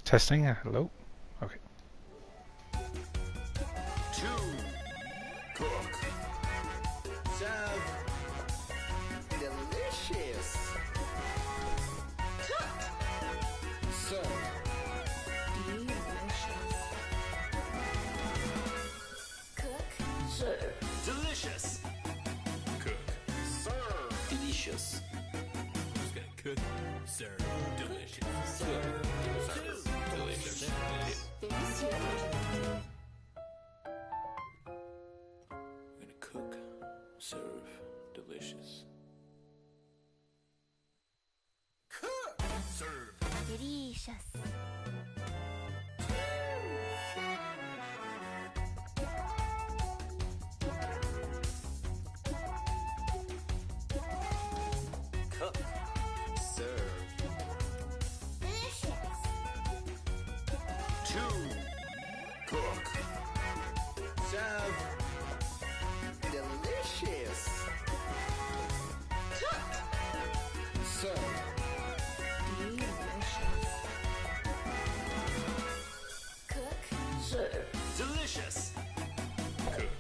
Testing. Hello. Okay. Two. Cook. Serve. Delicious. Cook. Serve. Delicious. Cook. Serve. Delicious. Cook. Serve. Delicious. Who's gonna cook? Serve. Delicious. Serve. Delicious. Delicious. We're gonna cook, serve, delicious. Cook, serve, delicious. cook, serve. Delicious. Two, cook, serve. Delicious. Cook, serve. Delicious. Cook. Serve. Delicious. Cook,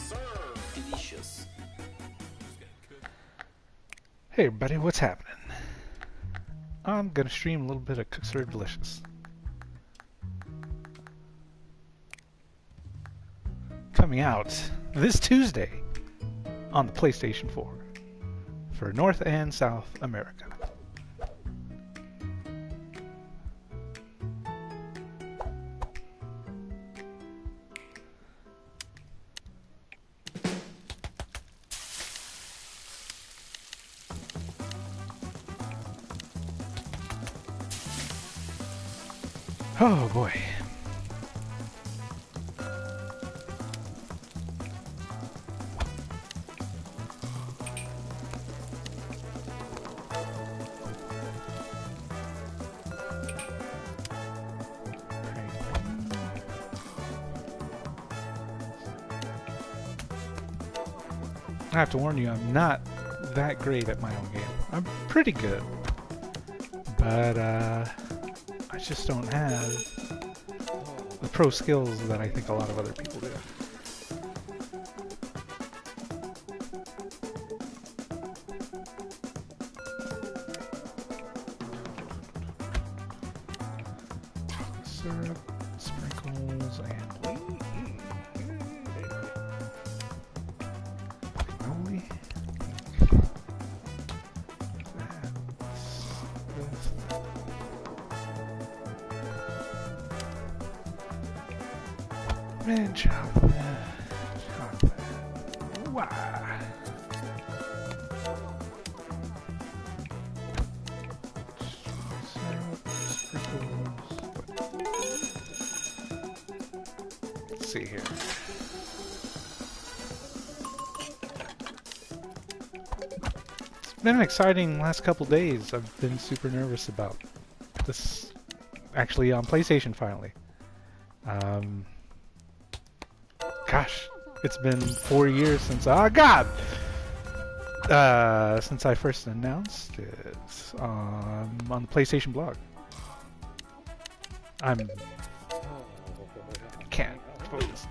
serve. Delicious. Hey everybody, what's happening? I'm gonna stream a little bit of Cook Serve Delicious. Coming out this Tuesday on the PlayStation 4 for North and South America. Oh boy. I have to warn you, I'm not that great at my own game. I'm pretty good, but I just don't have the pro skills that I think a lot of other people do. Syrup, sprinkles, and guacamole. Red chocolate. Wow. Syrup, sprinkles. Let's see here. It's been an exciting last couple days. I've been super nervous about this actually on PlayStation finally. Gosh, it's been 4 years since since I first announced it on the PlayStation blog. Can't focus.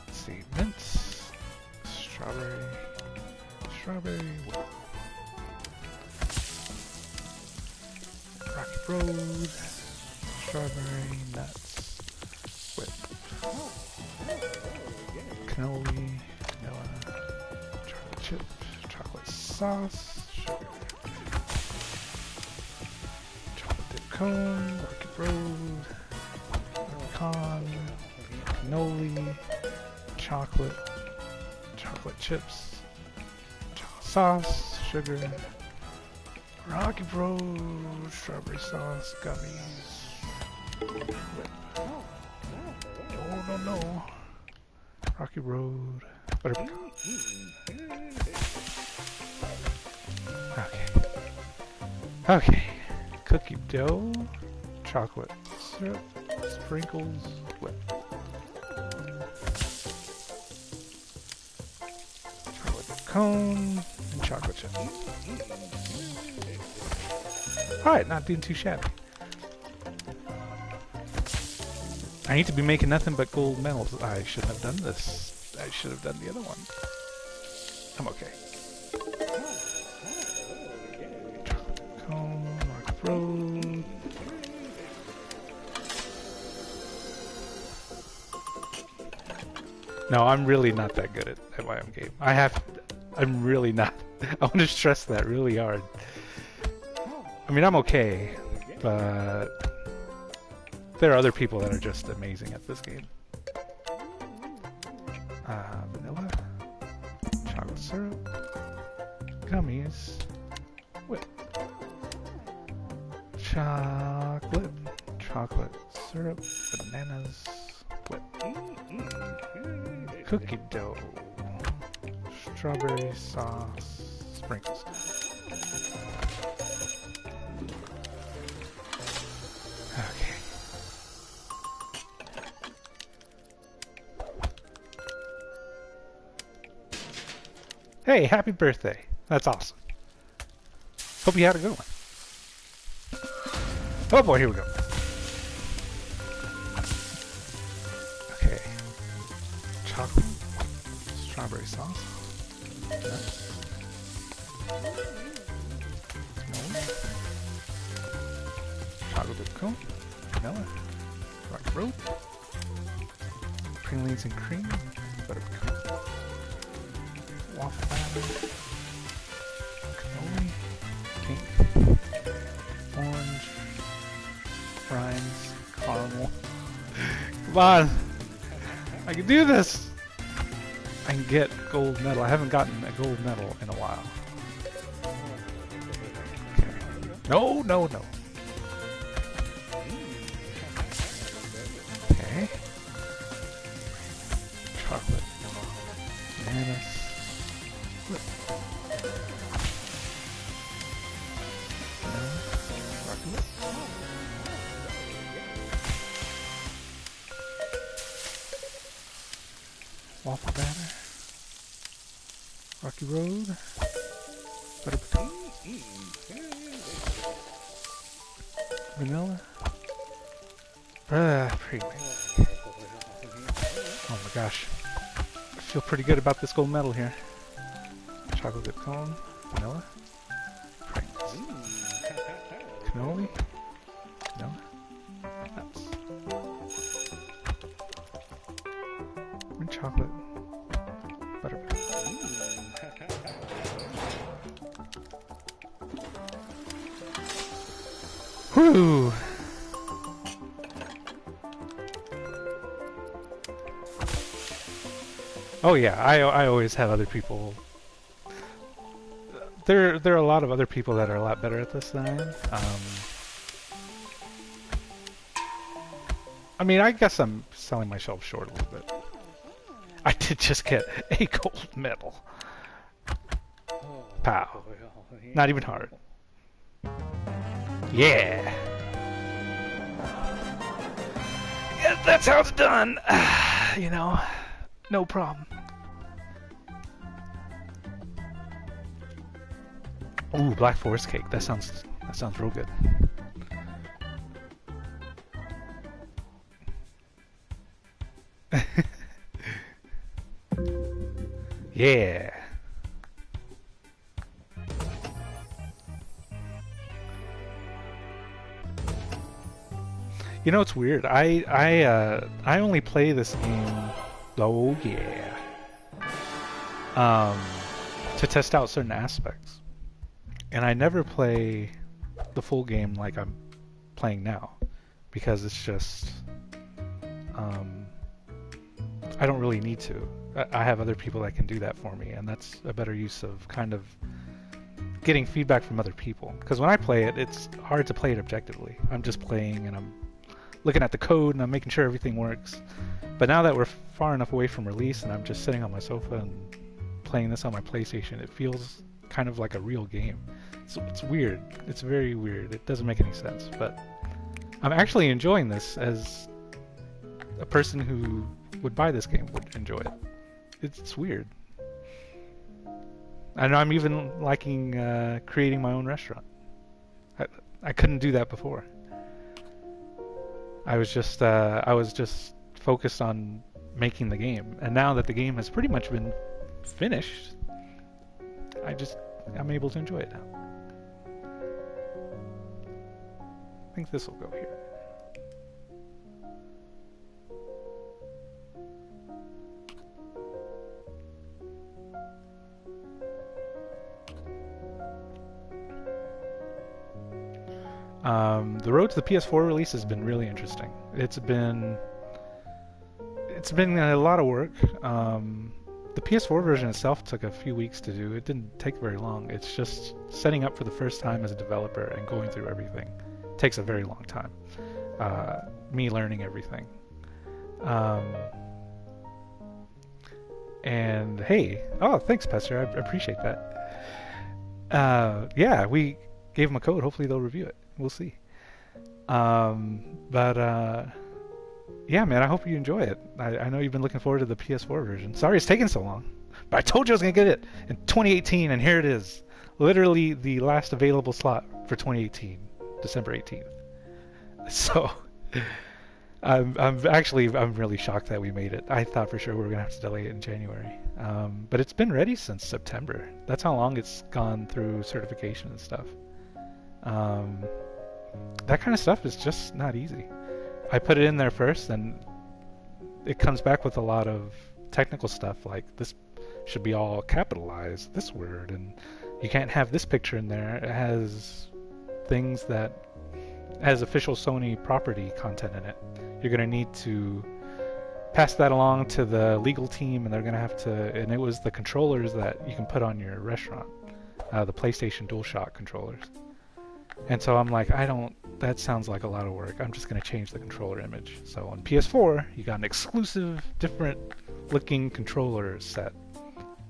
Let's see, mint, strawberry, Rocky Road, strawberry, nuts, whip, cannoli, vanilla, chocolate chip, chocolate sauce, sugar, chocolate dip cone, Rocky Road, pecan, cannoli, chocolate chips, chocolate sauce, sugar, Rocky Road, strawberry sauce, gummies, whip. No. Rocky Road, butter pecan. Okay. Cookie dough, chocolate syrup, sprinkles, whip. Chocolate cone, and chocolate chip. Alright, not doing too shabby. I need to be making nothing but gold medals. I shouldn't have done this. I should have done the other one. I'm okay. Cone, Rock Road. No, I'm really not that good at my own game. I'm really not. I want to stress that really hard. I mean, I'm okay, but there are other people that are just amazing at this game. Vanilla, chocolate syrup, gummies, whip, chocolate syrup, bananas, whip, cookie dough, strawberry sauce, sprinkles. Okay. Hey, happy birthday. That's awesome. Hope you had a good one. Oh boy, here we go. Okay. Chocolate. Strawberry sauce. Nuts. No. Chocolate dip cone. Vanilla. Rock road. Pralines and cream. Butterpecan. Waffle batter, cannoli, pink, orange, rinds, caramel. Come on! I can do this! I can get gold medal. I haven't gotten a gold medal in a while. Okay. No, no, no. Okay. Chocolate. Bananas. Whip. Rocky whip. Waffle batter. Rocky road. Butterpecan. Vanilla. Pretty nice. Oh my gosh. I feel pretty good about this gold medal here. Chocolate dip cone, vanilla, Pringles, cannoli, vanilla, nuts, mint chocolate, butterpecan. Whew! Oh yeah, I always have other people. There are a lot of other people that are a lot better at this than I am. I mean, I guess I'm selling myself short a little bit. I did just get a gold medal. Pow. Not even hard. Yeah! Yeah, that's how it's done! You know, no problem. Ooh, Black Forest cake. That sounds real good. Yeah. You know, it's weird. I only play this game. Oh yeah. To test out certain aspects. And I never play the full game like I'm playing now, because it's just, I don't really need to. I have other people that can do that for me, and that's a better use of kind of getting feedback from other people. Because when I play it, it's hard to play it objectively. I'm just playing and I'm looking at the code and I'm making sure everything works. But now that we're far enough away from release and I'm just sitting on my sofa and playing this on my PlayStation, it feels kind of like a real game. It's weird. It's very weird. It doesn't make any sense, but I'm actually enjoying this as a person who would buy this game would enjoy it. It's weird. And I'm even liking creating my own restaurant. I couldn't do that before. I was just focused on making the game, and now that the game has pretty much been finished, I'm able to enjoy it now. I think this will go here. The road to the PS4 release has been really interesting. It's been a lot of work. The PS4 version itself took a few weeks to do. It didn't take very long. It's just setting up for the first time as a developer and going through everything. It takes a very long time. Me learning everything. And hey, oh, thanks, Pester. I appreciate that. Yeah, we gave them a code. Hopefully they'll review it. We'll see. Yeah, man, I hope you enjoy it. I know you've been looking forward to the PS4 version. Sorry it's taking so long. But I told you I was going to get it in 2018, and here it is. Literally the last available slot for 2018, December 18th. So, I'm really shocked that we made it. I thought for sure we were going to have to delay it in January. But it's been ready since September. That's how long it's gone through certification and stuff. That kind of stuff is just not easy. I put it in there first, and it comes back with a lot of technical stuff, like this should be all capitalized, this word, and you can't have this picture in there. It has things that has official Sony property content in it. You're going to need to pass that along to the legal team, and they're going to have to, and it was the controllers that you can put on your restaurant, the PlayStation DualShock controllers. And so I'm like, that sounds like a lot of work. I'm just going to change the controller image. So on PS4, you got an exclusive, different looking controller set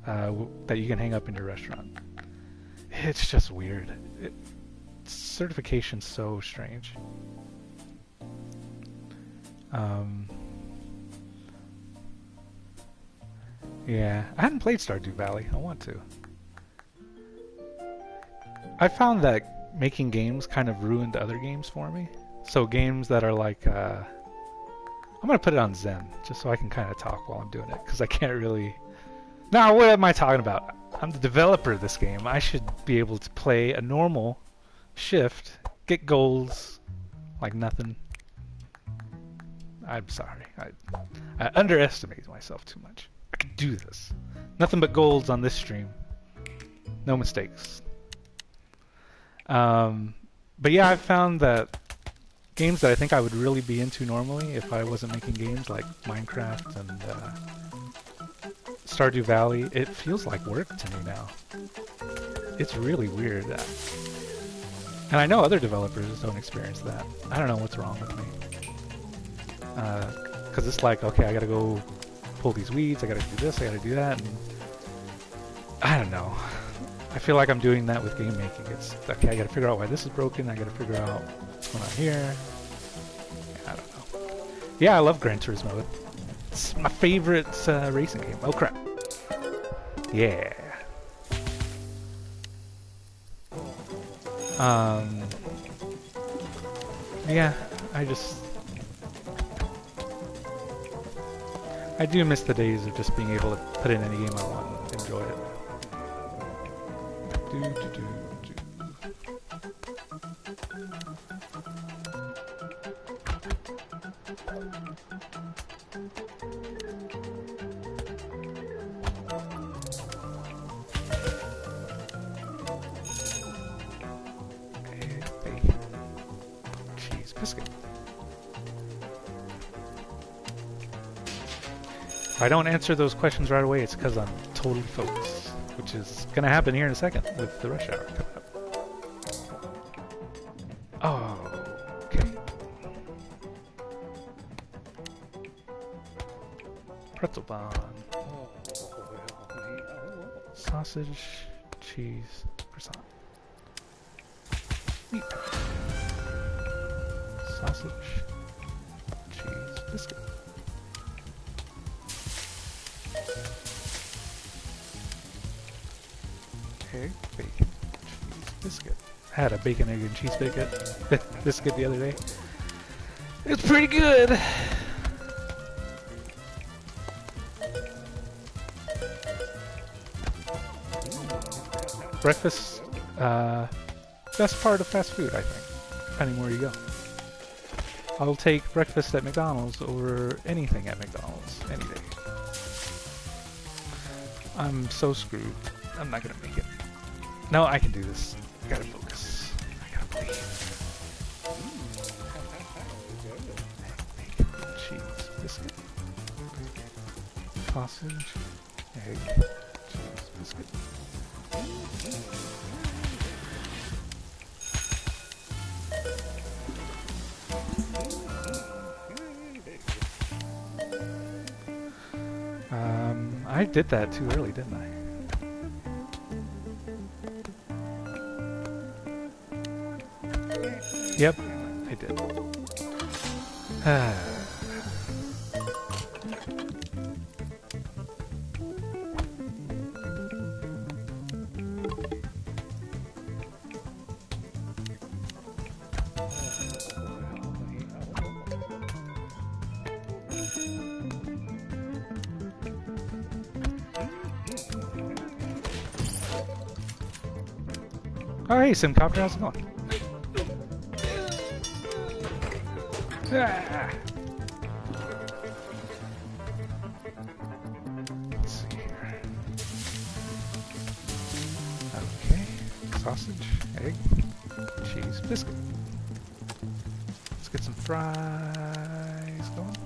that you can hang up in your restaurant. It's just weird. Certification's so strange. Yeah, I hadn't played Stardew Valley. I want to. I found that making games kind of ruined other games for me. So games that are like, I'm going to put it on Zen, just so I can kind of talk while I'm doing it, because I can't really... Now, what am I talking about? I'm the developer of this game. I should be able to play a normal shift, get goals, like nothing. I'm sorry. I underestimated myself too much. I could do this. Nothing but golds on this stream. No mistakes. But yeah, I've found that games that I think I would really be into normally if I wasn't making games like Minecraft and Stardew Valley, it feels like work to me now. It's really weird. And I know other developers don't experience that. I don't know what's wrong with me. Because it's like, okay, I gotta go pull these weeds, I gotta do this, I gotta do that, and I don't know. I feel like I'm doing that with game making. It's, okay, I gotta figure out why this is broken, I gotta figure out what's going on here. I don't know. Yeah, I love Gran Turismo. It's my favorite racing game. Oh crap. Yeah. Yeah, I do miss the days of just being able to put in any game I want and enjoy it. Cheese biscuit. If I don't answer those questions right away, it's because I'm totally focused, which is going to happen here in a second with the rush hour coming up. Oh, okay. Pretzel bun. Sausage, cheese, croissant. Meat. Sausage, cheese, biscuit. egg, bacon, cheese, biscuit. I had a bacon, egg, and cheese biscuit the other day. It's pretty good. Breakfast, best part of fast food, I think, depending where you go. I'll take breakfast at McDonald's over anything at McDonald's any day. I'm so screwed. I'm not gonna make it. No, I can do this. I gotta focus. I gotta believe. Bacon, cheese, biscuit, sausage, egg, cheese, biscuit. I did that too early, didn't I? Yep, I did. Oh, hey, Simcopter, how's it going? Ah. Let's see here. Okay, sausage, egg, cheese, biscuit. Let's get some fries going.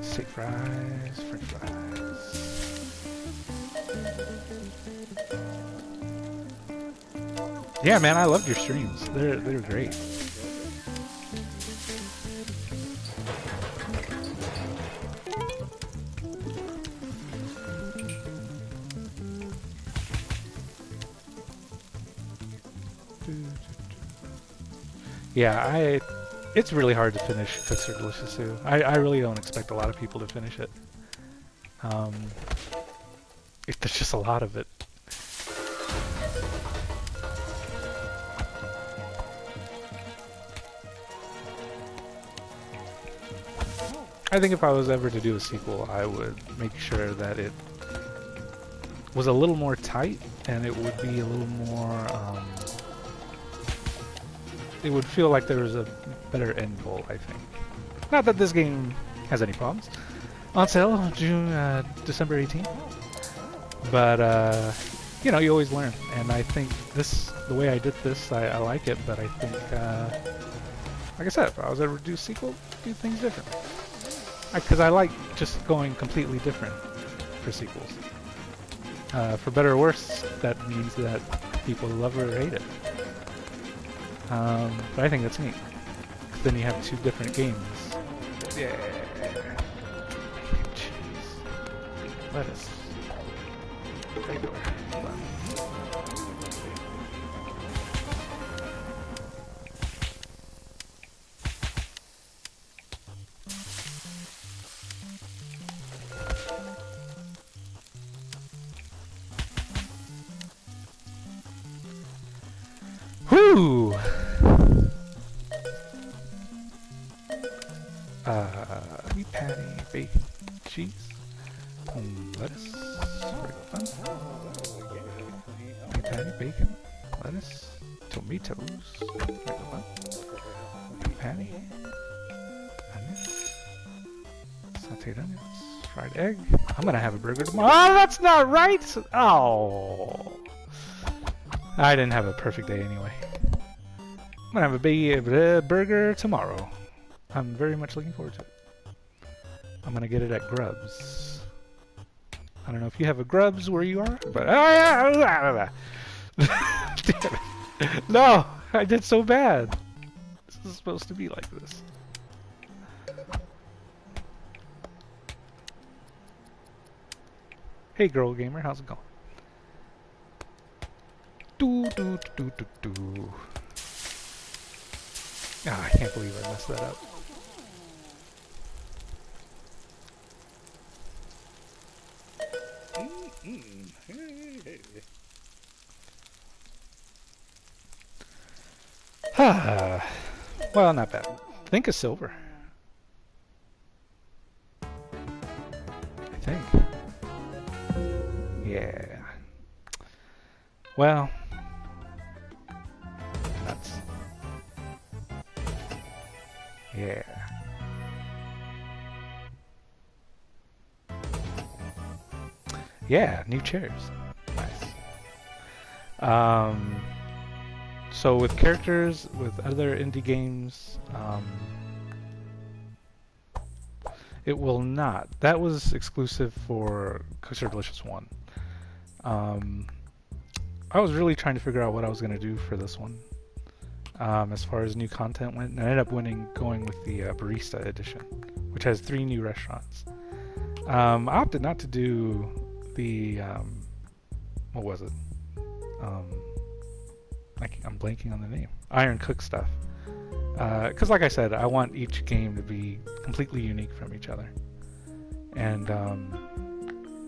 Steak fries, french fries. Yeah, man, I loved your streams. They're great. Yeah, it's really hard to finish Cooks Are Delicious too. I really don't expect a lot of people to finish it. There's just a lot of it. I think if I was ever to do a sequel, I would make sure that it was a little more tight, and it would be a little more, it would feel like there was a better end goal, I think. Not that this game has any problems. On sale, December 18th. But, you know, you always learn. And I think the way I did this, I like it, but I think, like I said, if I was ever to do a sequel, do things different. Because I like just going completely different for sequels. For better or worse, that means that people love it or hate it. But I think that's neat. 'Cause then you have two different games. Yeah. Cheese. Lettuce. Regular. Whoo! Meat patty, bacon, cheese, lettuce, regular bun. Meat patty, bacon, lettuce, tomatoes, regular bun. Meat patty, onions, sauteed onions, fried egg. I'm gonna have a burger tomorrow. Oh, that's not right! Oh! I didn't have a perfect day anyway. I'm gonna have a burger tomorrow. I'm very much looking forward to it. I'm gonna get it at Grubs. I don't know if you have a Grubs where you are, but damn it. No, I did so bad. This is supposed to be like this. Hey, girl gamer, how's it going? Ah, I can't believe I messed that up. Well, not bad. Think of silver. I think. Yeah. Well. Nuts. Yeah. Yeah, new chairs. Nice. So with characters, with other indie games, it will not. That was exclusive for Cooks Are Delicious 1. I was really trying to figure out what I was going to do for this one. As far as new content went, and I ended up going with the Barista Edition, which has 3 new restaurants. I opted not to do the, what was it? I'm blanking on the name. Iron Cook stuff. Because like I said, I want each game to be completely unique from each other. And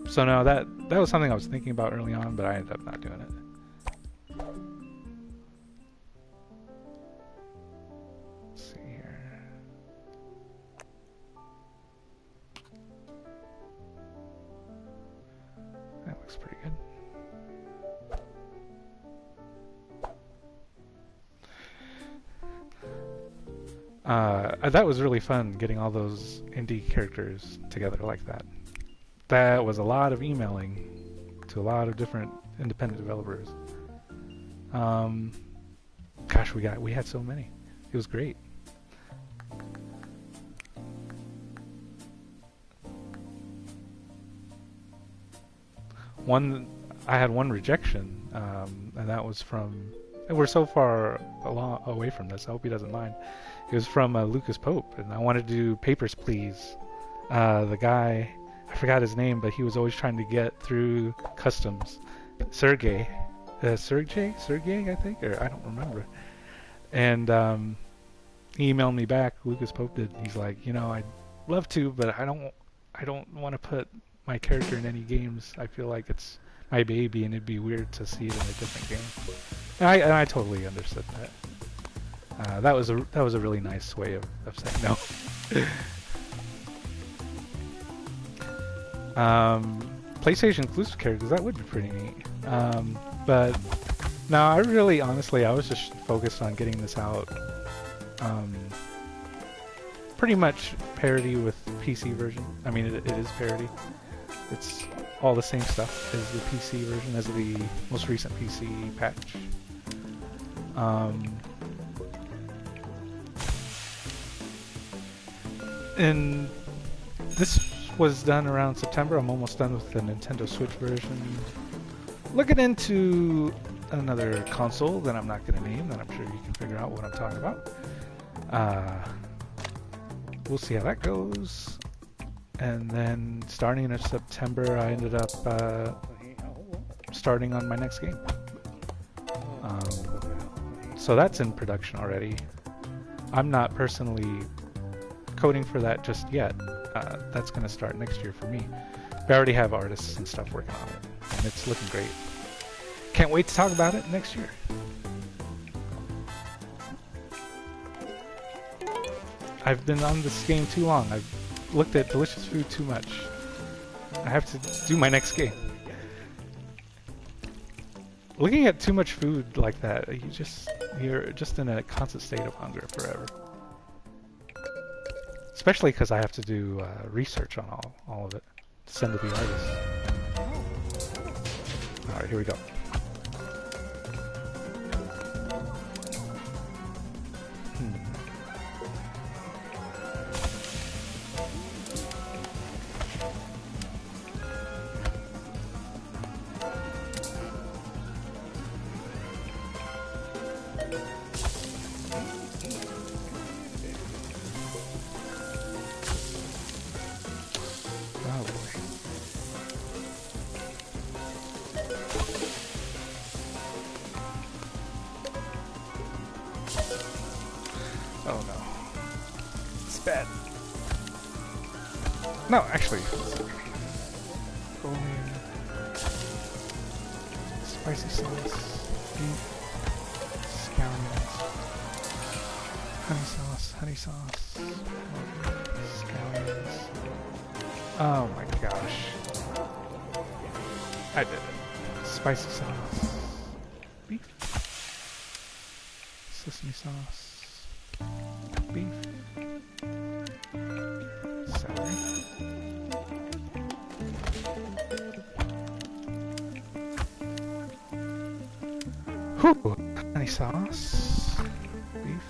so no, that was something I was thinking about early on, but I ended up not doing it. Let's see here. That looks pretty good. That was really fun, getting all those indie characters together like that. That was a lot of emailing to a lot of different independent developers. Gosh, we had so many. It was great. I had one rejection, and that was from. And we're so far away from this. I hope he doesn't mind. It was from Lucas Pope, and I wanted to do Papers, Please. The guy, I forgot his name, but he was always trying to get through customs. Sergey, I think, or I don't remember. And he emailed me back. Lucas Pope did. He's like, I'd love to, but I don't want to put my character in any games. I feel like it's my baby, and it'd be weird to see it in a different game. And I totally understood that. That was a really nice way of saying no. PlayStation exclusive characters, that would be pretty neat. But no, honestly, I was just focused on getting this out. Pretty much parity with the PC version. I mean, it is parity. It's all the same stuff as the PC version, as the most recent PC patch. And this was done around September. I'm almost done with the Nintendo Switch version. Looking into another console that I'm not going to name, that I'm sure you can figure out what I'm talking about. We'll see how that goes. And then starting in September, I ended up starting on my next game. So that's in production already. I'm not personally coding for that just yet. That's going to start next year for me. I already have artists and stuff working on it, and it's looking great. Can't wait to talk about it next year. I've been on this game too long. I've looked at delicious food too much. I have to do my next game. Looking at too much food like that, you're just in a constant state of hunger forever. Especially because I have to do research on all of it to send to the artist. Alright, here we go. Oh no. It's bad. No, actually. Rolling. Spicy sauce. Beef. Scallions. Honey sauce, honey sauce. Scallions. Oh my gosh. I did it. Spicy sauce. Beef. Sesame sauce. Beef. Celery. Whew. Honey sauce. Beef.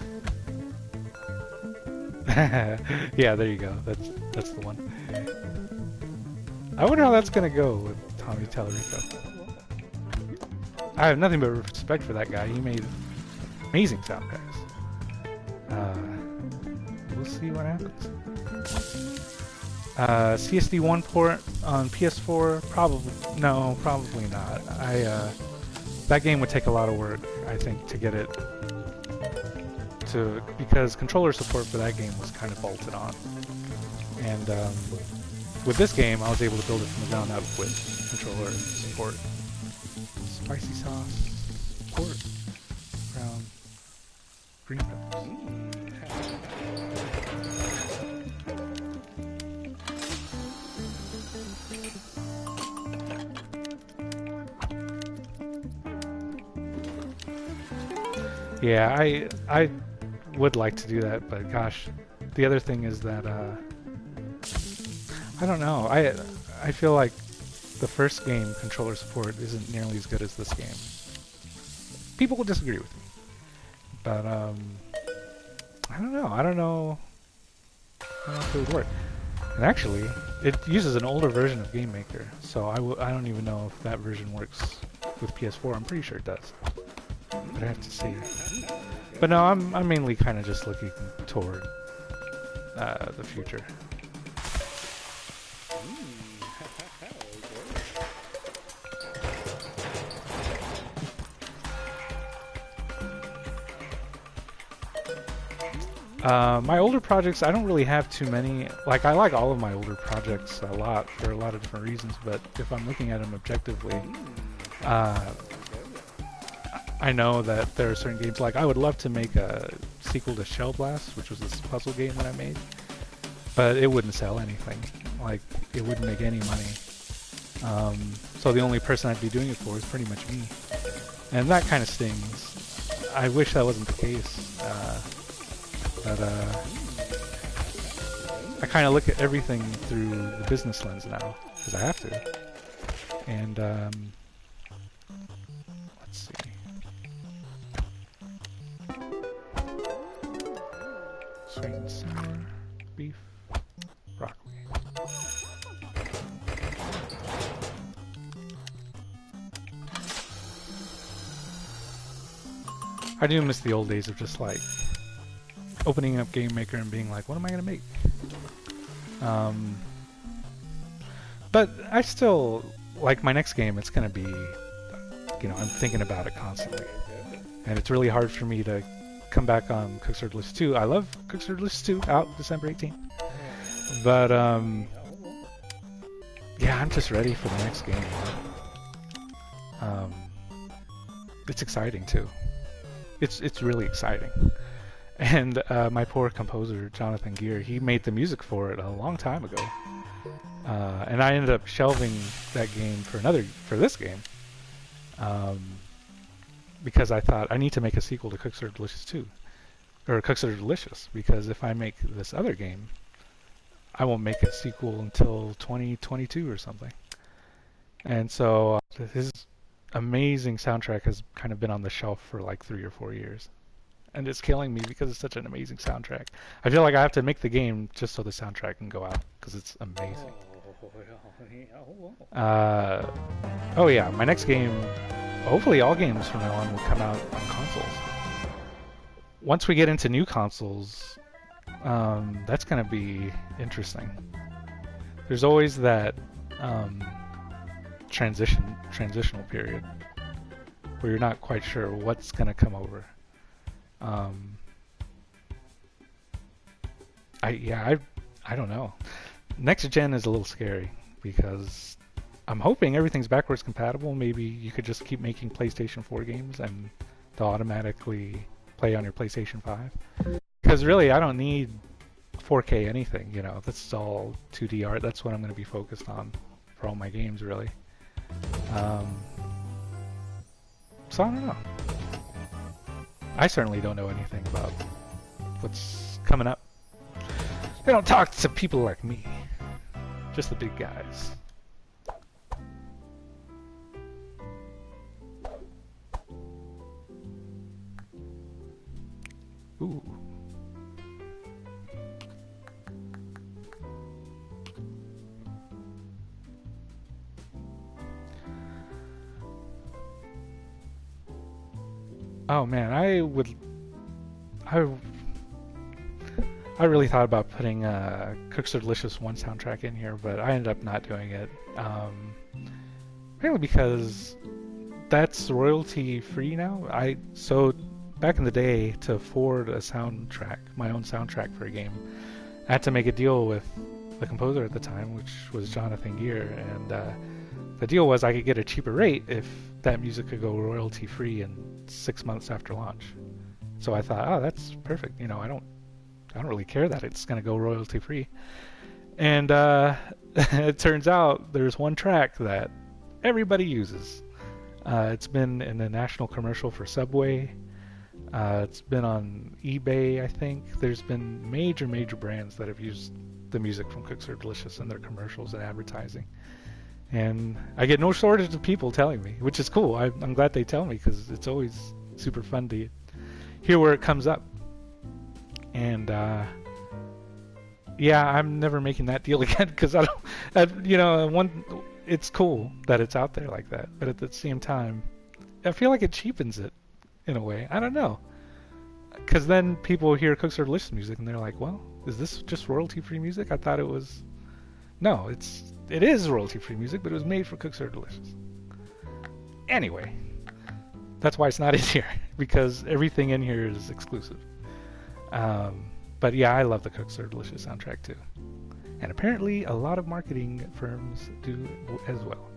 Yeah, there you go. That's the one. I wonder how that's gonna go with Tommy Tallarico. I have nothing but respect for that guy. He made amazing soundtracks. We'll see what happens. CSD1 port on PS4? Probably not. That game would take a lot of work, I think, to get it to, because controller support for that game was kind of bolted on. And with this game, I was able to build it from the ground up with controller support. Spicy sauce, pork, brown, green peppers. Yeah, I would like to do that, but gosh, the other thing is that I don't know. I feel like the first game controller support isn't nearly as good as this game. People will disagree with me, but I don't know. I don't know if it would work. And actually, it uses an older version of Game Maker, so I don't even know if that version works with PS4. I'm pretty sure it does, but I have to see. But no, I'm mainly kind of just looking toward the future. My older projects, I don't really have too many. Like, I like all of my older projects a lot for a lot of different reasons, but if I'm looking at them objectively, I know that there are certain games, like I would love to make a sequel to Shell Blast, which was this puzzle game that I made, but it wouldn't sell anything. Like, it wouldn't make any money. So the only person I'd be doing it for is pretty much me. And that kind of stings. I wish that wasn't the case. But I kind of look at everything through the business lens now, because I have to. And let's see. Sweet and sour, beef, broccoli. I do miss the old days of just like opening up Game Maker and being like, what am I going to make? But I still, like my next game, it's going to be, you know, I'm thinking about it constantly. And it's really hard for me to come back on Cook's List 2. I love Cook's List 2, out December 18th. But, yeah, I'm just ready for the next game. It's exciting, too. It's really exciting. And my poor composer, Jonathan Gear, he made the music for it a long time ago. And I ended up shelving that game for this game. Because I thought, I need to make a sequel to Cooks Are Delicious 2. Or Cooks Are Delicious, because if I make this other game, I won't make a sequel until 2022 or something. And so his amazing soundtrack has kind of been on the shelf for like 3 or 4 years. And it's killing me because it's such an amazing soundtrack. I feel like I have to make the game just so the soundtrack can go out, because it's amazing. Oh yeah, my next game, hopefully all games from now on will come out on consoles. Once we get into new consoles, that's going to be interesting. There's always that transitional period where you're not quite sure what's going to come over. I don't know. Next gen is a little scary because I'm hoping everything's backwards compatible. Maybe you could just keep making PlayStation 4 games and they'll automatically play on your PlayStation 5. because really I don't need 4K anything, you know. That's all 2D art. That's what I'm going to be focused on for all my games, really. So I don't know. I certainly don't know anything about what's coming up. They don't talk to people like me. Just the big guys. Ooh. Oh man, I really thought about putting Cooks Are Delicious 1 soundtrack in here, but I ended up not doing it. Mainly because that's royalty free now. So back in the day, to afford a soundtrack, my own soundtrack for a game, I had to make a deal with the composer at the time, which was Jonathan Gear, and the deal was I could get a cheaper rate if that music could go royalty free in 6 months after launch. So I thought, oh, that's perfect. You know, I don't really care that it's going to go royalty free. And it turns out there's one track that everybody uses. It's been in a national commercial for Subway. It's been on eBay, I think. There's been major brands that have used the music from Cooks Are Delicious in their commercials and advertising. And I get no shortage of people telling me, which is cool. I'm glad they tell me, because it's always super fun to hear where it comes up. And yeah, I'm never making that deal again, because I don't, you know, it's cool that it's out there like that, but at the same time, I feel like it cheapens it in a way. I don't know, because then people hear Cooks Are Delicious music and they're like, well, is this just royalty-free music? I thought it was. No, it is royalty-free music, but it was made for Cooks Are Delicious. Anyway, that's why it's not in here, because everything in here is exclusive. But yeah, I love the Cooks Are Delicious soundtrack too. And apparently a lot of marketing firms do as well.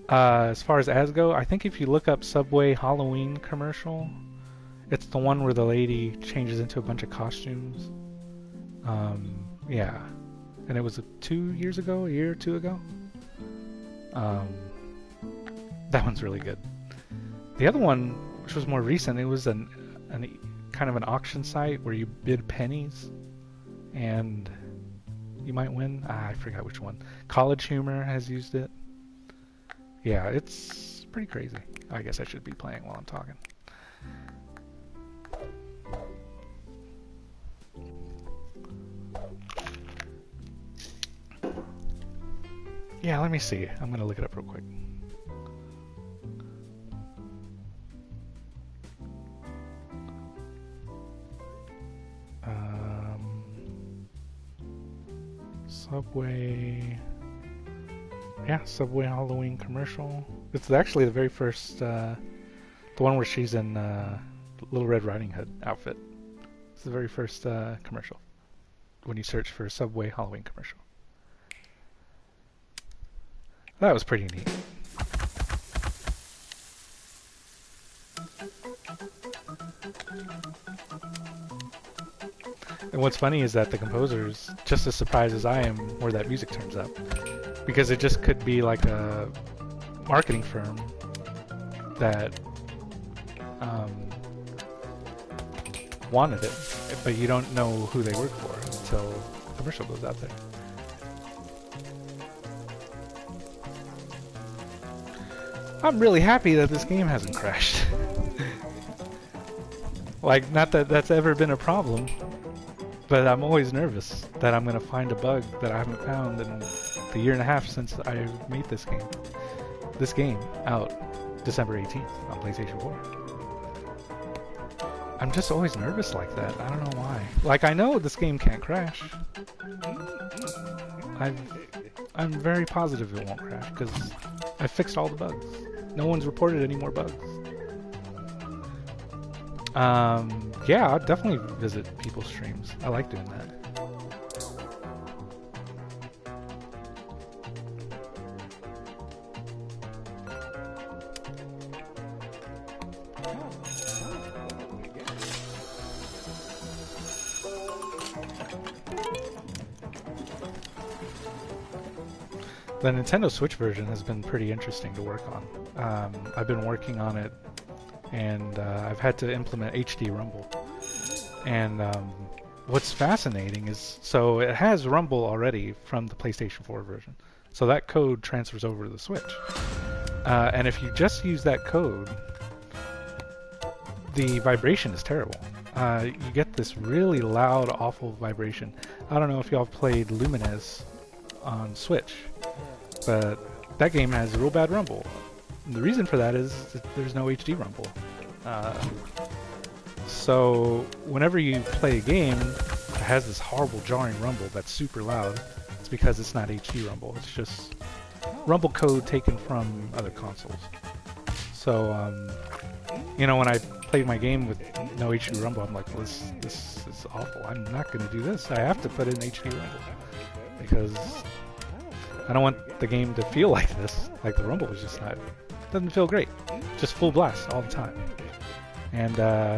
As far as ads go, I think if you look up Subway Halloween commercial, it's the one where the lady changes into a bunch of costumes. Yeah. And it was 2 years ago, a year or two ago. That one's really good. The other one, which was more recent, it was an kind of an auction site where you bid pennies and you might win. I forgot which one. College Humor has used it. Yeah, it's pretty crazy. I guess I should be playing while I'm talking. Yeah, let me see. I'm going to look it up real quick. Subway. Yeah, Subway Halloween commercial. It's actually the very first, the one where she's in Little Red Riding Hood outfit. It's the very first commercial when you search for Subway Halloween commercial. That was pretty neat. And what's funny is that the composer's just as surprised as I am where that music turns up. Because it just could be like a marketing firm that wanted it, but you don't know who they work for until the commercial goes out there. I'm really happy that this game hasn't crashed. Like, not that that's ever been a problem, but I'm always nervous that I'm going to find a bug that I haven't found in the year and a half since I made this game. This game out December 18th on PlayStation 4. I'm just always nervous like that. I don't know why. Like, I know this game can't crash. I'm very positive it won't crash because I fixed all the bugs. No one's reported any more bugs. Yeah, I'll definitely visit people's streams. I like doing that. the Nintendo Switch version has been pretty interesting to work on. I've been working on it, and I've had to implement HD Rumble. And what's fascinating is, so it has Rumble already from the PlayStation 4 version. So that code transfers over to the Switch. And if you just use that code, the vibration is terrible. You get this really loud, awful vibration. I don't know if y'all played Lumines on Switch, but that game has real bad rumble. And the reason for that is that there's no HD rumble. So whenever you play a game that has this horrible jarring rumble that's super loud, it's because it's not HD rumble. It's just rumble code taken from other consoles. So, you know, when I played my game with no HD rumble, I'm like, well, this is awful. I'm not going to do this. I have to put in HD rumble because I don't want the game to feel like this. Like the rumble is just not, doesn't feel great. Just full blast all the time. And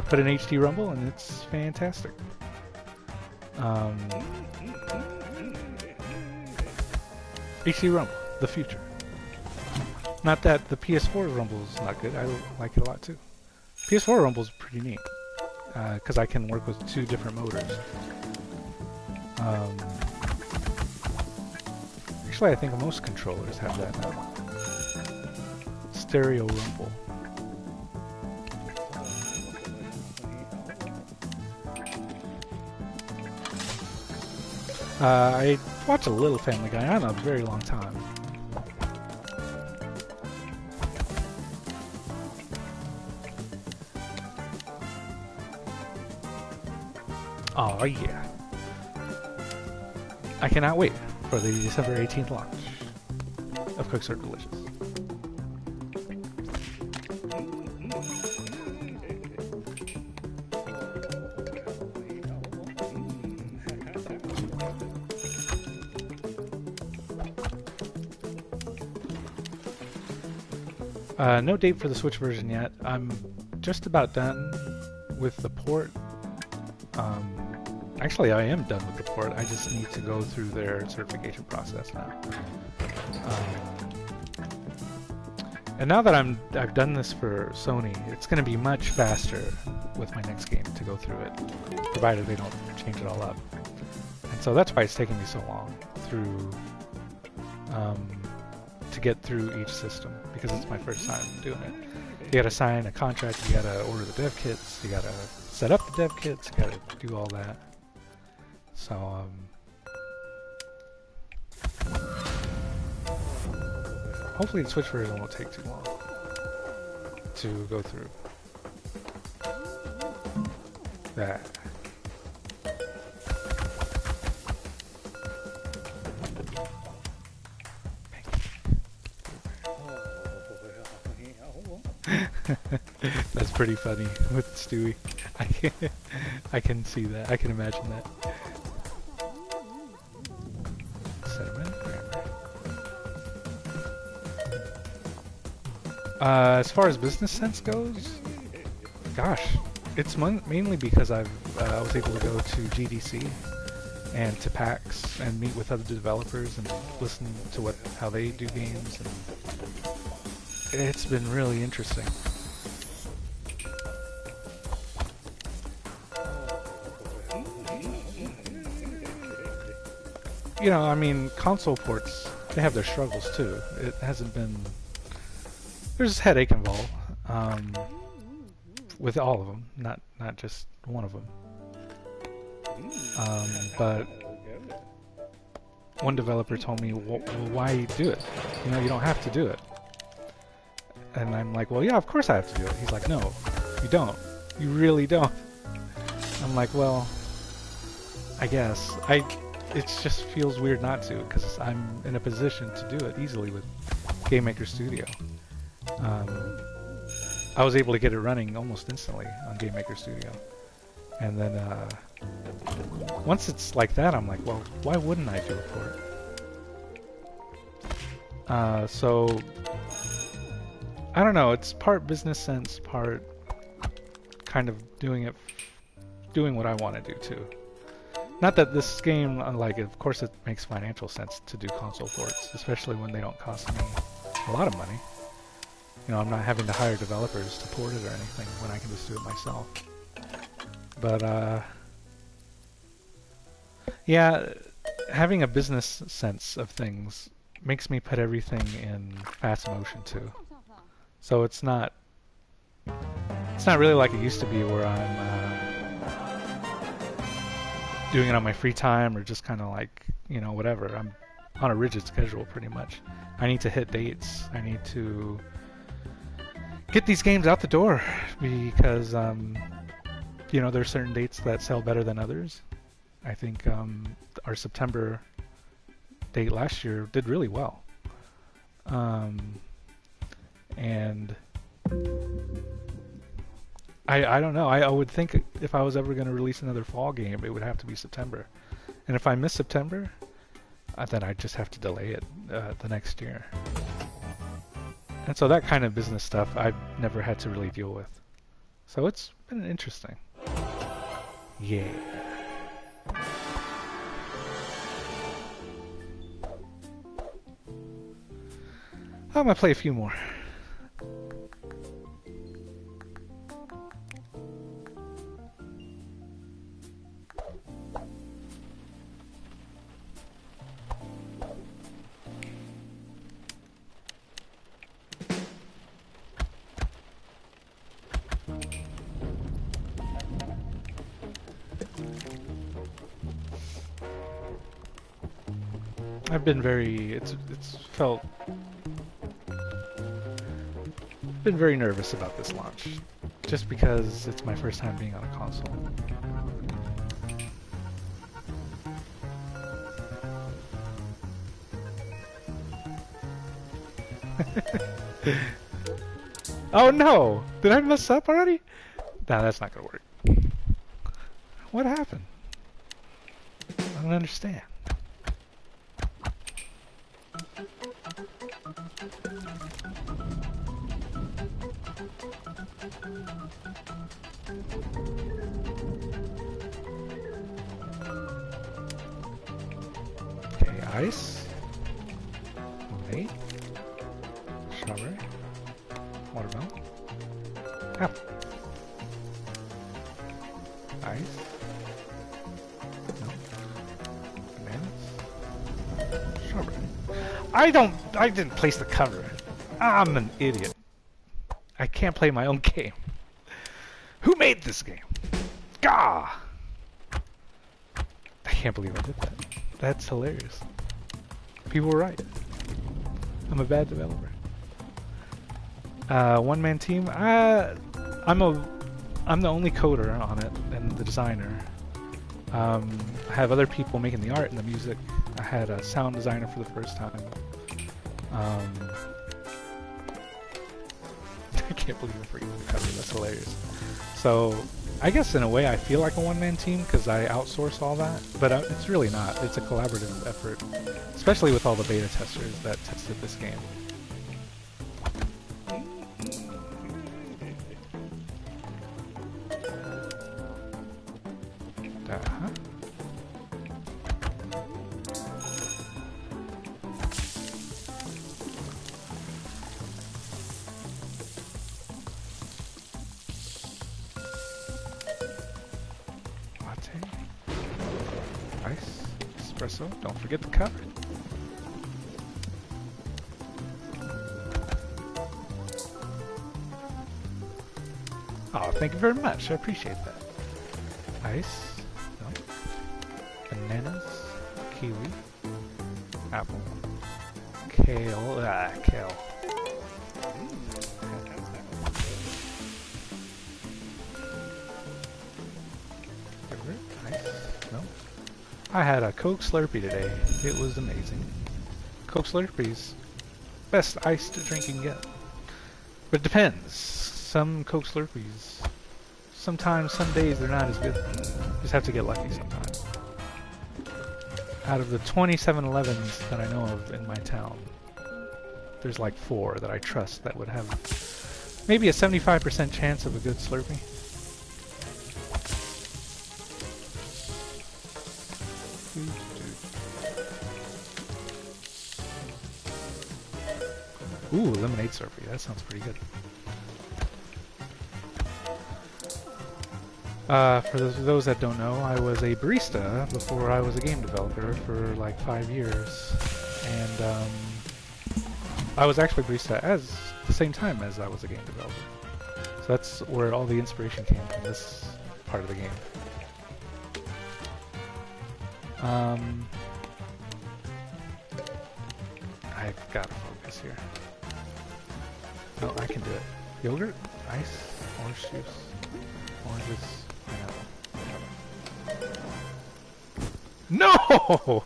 put in HD rumble, and it's fantastic. HD rumble, the future. Not that the PS4 rumble is not good. I like it a lot too. PS4 rumble is pretty neat because I can work with two different motors. Actually, I think most controllers have that now. Stereo rumble. I watch a little Family Guy, not a very long time. Oh yeah. I cannot wait for the December 18th launch of Cooks Are Delicious. No date for the Switch version yet. I'm just about done with the port. Actually, I am done with the port. I just need to go through their certification process now. And now that I've done this for Sony, it's going to be much faster with my next game to go through it, provided they don't change it all up. And so that's why it's taking me so long to get through each system, because it's my first time doing it. You gotta sign a contract, you gotta order the dev kits, you gotta set up the dev kits, you gotta do all that. So, hopefully the Switch version won't take too long to go through. That. That's pretty funny with Stewie. I can see that. I can imagine that. Sentiment grammar. As far as business sense goes, gosh, it's mainly because I was able to go to GDC and to PAX and meet with other developers and listen to how they do games, and it's been really interesting. You know, I mean, console ports, they have their struggles too. It hasn't been... There's headache involved with all of them, not just one of them. But one developer told me, well, why do it? You know, you don't have to do it. And I'm like, well, yeah, of course I have to do it. He's like, no, you don't. You really don't. I'm like, well, I guess. It just feels weird not to, because I'm in a position to do it easily with Game Maker Studio. I was able to get it running almost instantly on Game Maker Studio. And then once it's like that, I'm like, well, why wouldn't I do it for it? So, I don't know, it's part business sense, part kind of doing what I want to do too. Not that this game, like, of course it makes financial sense to do console ports, especially when they don't cost me a lot of money. You know, I'm not having to hire developers to port it or anything when I can just do it myself. But, yeah, having a business sense of things makes me put everything in fast motion too. So it's not really like it used to be where I'm doing it on my free time or just kind of like, you know, whatever. I'm on a rigid schedule pretty much. I need to hit dates. I need to get these games out the door because, you know, there are certain dates that sell better than others. I think our September date last year did really well. And I don't know. I would think if I was ever going to release another fall game, it would have to be September. And if I miss September, then I'd just have to delay it the next year. And so that kind of business stuff I've never had to really deal with. So it's been interesting. Yeah. I'm going to play a few more. I've been been very nervous about this launch, just because it's my first time being on a console. Oh no! Did I mess up already? Nah, that's not gonna work. What happened? I don't understand. Okay, ice. Lemonade. Strawberry. Watermelon. Apple. Ice. No. Bananas. Strawberry. I didn't place the cover. I'm an idiot. I can't play my own game. Who made this game? Gah! I can't believe I did that. That's hilarious. People were right. I'm a bad developer. One-man team. I'm the only coder on it and the designer. I have other people making the art and the music. I had a sound designer for the first time. I can't believe I forgot the cover. That's hilarious. So, I guess in a way I feel like a one-man team because I outsource all that, but it's really not. It's a collaborative effort, especially with all the beta testers that tested this game. Don't forget the cover. Oh, thank you very much. I appreciate that. Ice, milk, bananas, kiwi, apple, kale, kale. I had a Coke Slurpee today. It was amazing. Coke Slurpees, best iced drink you can get. But it depends. Some Coke Slurpees, sometimes, some days they're not as good. You just have to get lucky sometimes. Out of the 20 7-Elevens that I know of in my town, there's like 4 that I trust that would have maybe a 75% chance of a good Slurpee. lemonade Slurpee. That sounds pretty good. For those that don't know, I was a barista before I was a game developer for like 5 years, and I was actually barista as the same time as I was a game developer. So that's where all the inspiration came from, this part of the game. I've got to focus here. No, I can do it. Yogurt, ice, orange juice, oranges, pineapple. No!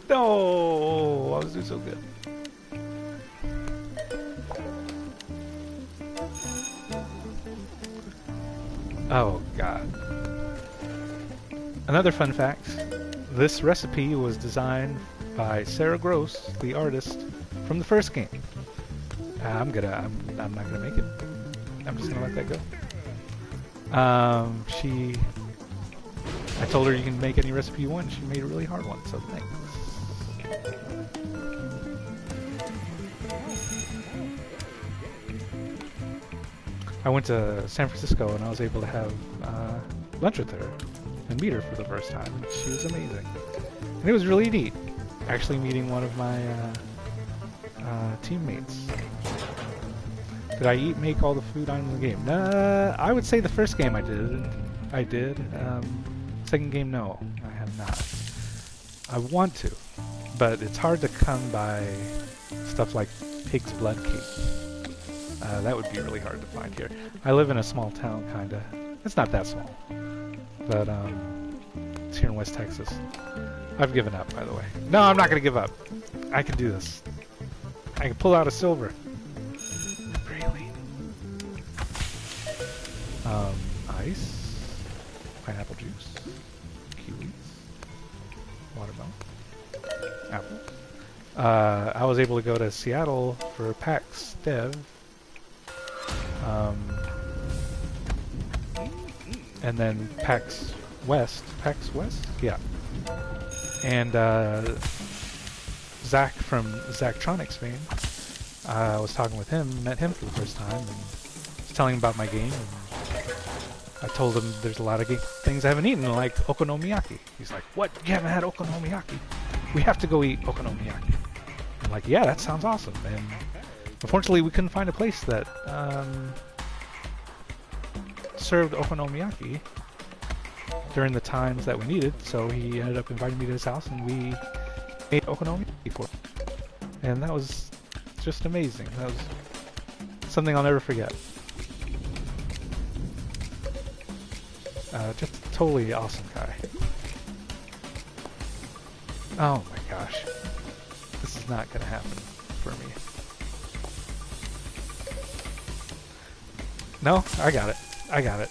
No! I was doing so good. Oh, God. Another fun fact. This recipe was designed by Sarah Gross, the artist from the first game. I'm not gonna make it. I'm just gonna let that go. I told her you can make any recipe you want. She made a really hard one, so thanks. I went to San Francisco and I was able to have lunch with her and meet her for the first time. She was amazing. And it was really neat, actually meeting one of my teammates. Did I make all the food on the game? Nah, I would say the first game I did. Second game, no, I have not. I want to, but it's hard to come by stuff like pig's blood cake. That would be really hard to find here. I live in a small town, kinda. It's not that small, but it's here in West Texas. I've given up, by the way. No, I'm not gonna give up. I can do this. I can pull out a silver. Praline. Ice. Pineapple juice. Kiwis. Watermelon. Apples. I was able to go to Seattle for PAX Dev. And then PAX West? Yeah. And Zach from Zachtronics fame, I was talking with him, met him for the first time, and was telling him about my game, and I told him there's a lot of things I haven't eaten, like okonomiyaki. He's like, what? You haven't had okonomiyaki? We have to go eat okonomiyaki. I'm like, yeah, that sounds awesome. And unfortunately, we couldn't find a place that served okonomiyaki during the times that we needed, so he ended up inviting me to his house, and we ate okonomiyaki for him. And that was just amazing. That was something I'll never forget. Just a totally awesome guy. Oh my gosh. This is not gonna happen for me. No, I got it. I got it.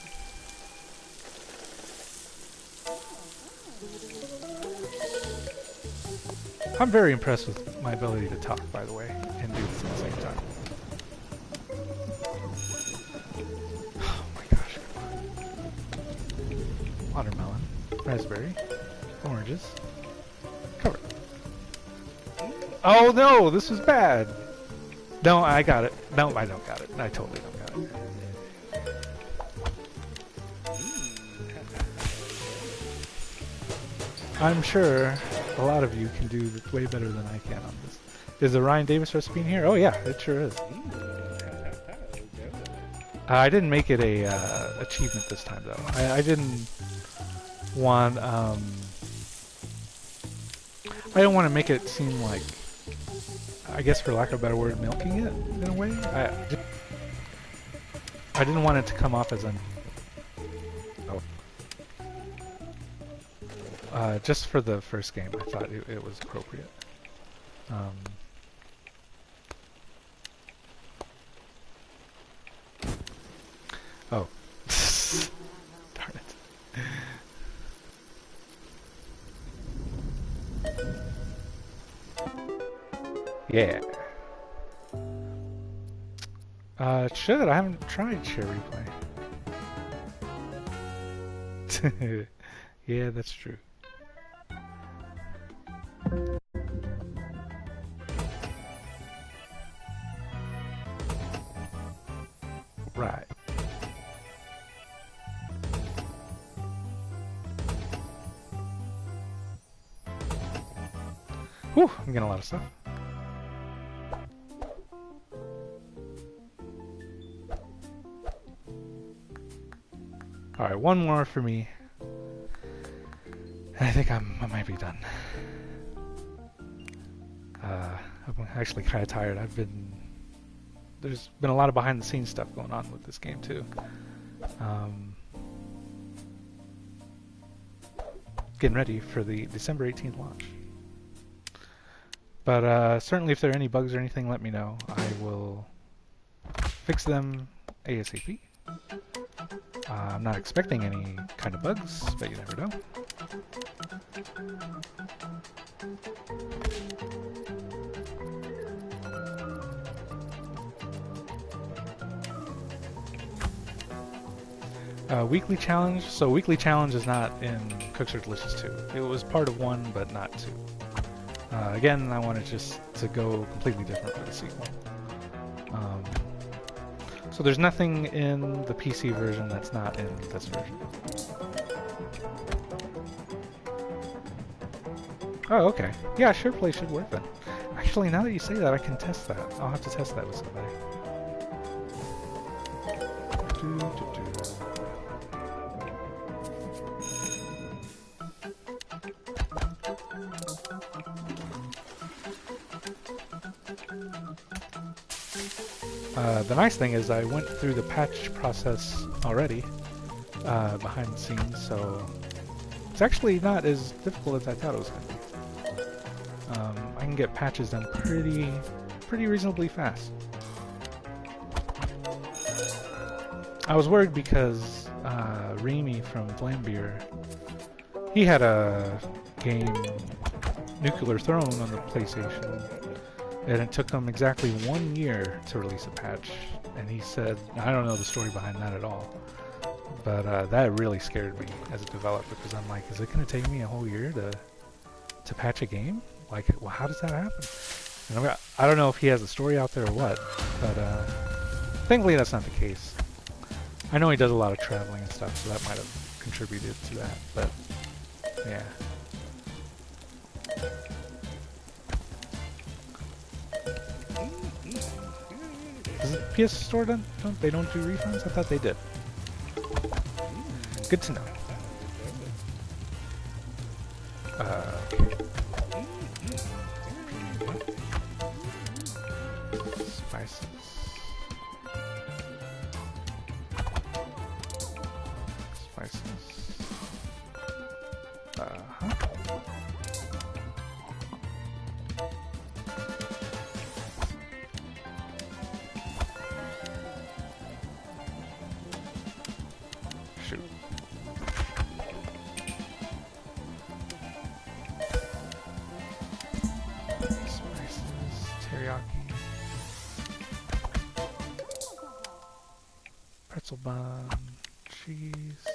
I'm very impressed with my ability to talk, by the way, and do this at the same time. Oh my gosh. Watermelon, raspberry, oranges, cover. Oh no, this was bad. No, I got it. No, I don't got it. I totally don't got it. I'm sure a lot of you can do way better than I can on this. Is the Ryan Davis recipe in here? Oh yeah, it sure is. I didn't make it a achievement this time though. I didn't want I don't want to make it seem like, I guess for lack of a better word, milking it in a way. I didn't want it to come off as just for the first game, I thought it was appropriate. Oh. Darn it. Yeah. It should. I haven't tried share replay. Yeah, that's true. Right. Whew, I'm getting a lot of stuff. Alright, one more for me. I think I might be done. I'm actually kind of tired. There's been a lot of behind the scenes stuff going on with this game too. Getting ready for the December 18th launch. But certainly if there are any bugs or anything, let me know. I will fix them ASAP. I'm not expecting any kind of bugs, but you never know. Weekly challenge. So weekly challenge is not in Cooks Are Delicious 2. It was part of 1, but not 2. Again, I wanted just to go completely different for the sequel. So there's nothing in the PC version that's not in this version. Oh, okay. Yeah, SharePlay should work then. Actually, now that you say that, I can test that. I'll have to test that with somebody. The nice thing is I went through the patch process already behind the scenes, so it's actually not as difficult as I thought it was going to be. I can get patches done pretty reasonably fast. I was worried because Remy from Flambeer, he had a game, Nuclear Throne, on the PlayStation. And it took them exactly 1 year to release a patch. And he said, I don't know the story behind that at all, but that really scared me as a developer, because I'm like, is it going to take me a whole year to patch a game? Like, well, how does that happen? And I don't know if he has a story out there or what, but thankfully that's not the case. I know he does a lot of traveling and stuff, so that might have contributed to that, but yeah. Is the PS Store done? They don't do refunds? I thought they did. Good to know. Okay. Spices. Spices. Shoot. Spices, teriyaki, pretzel bun, cheese,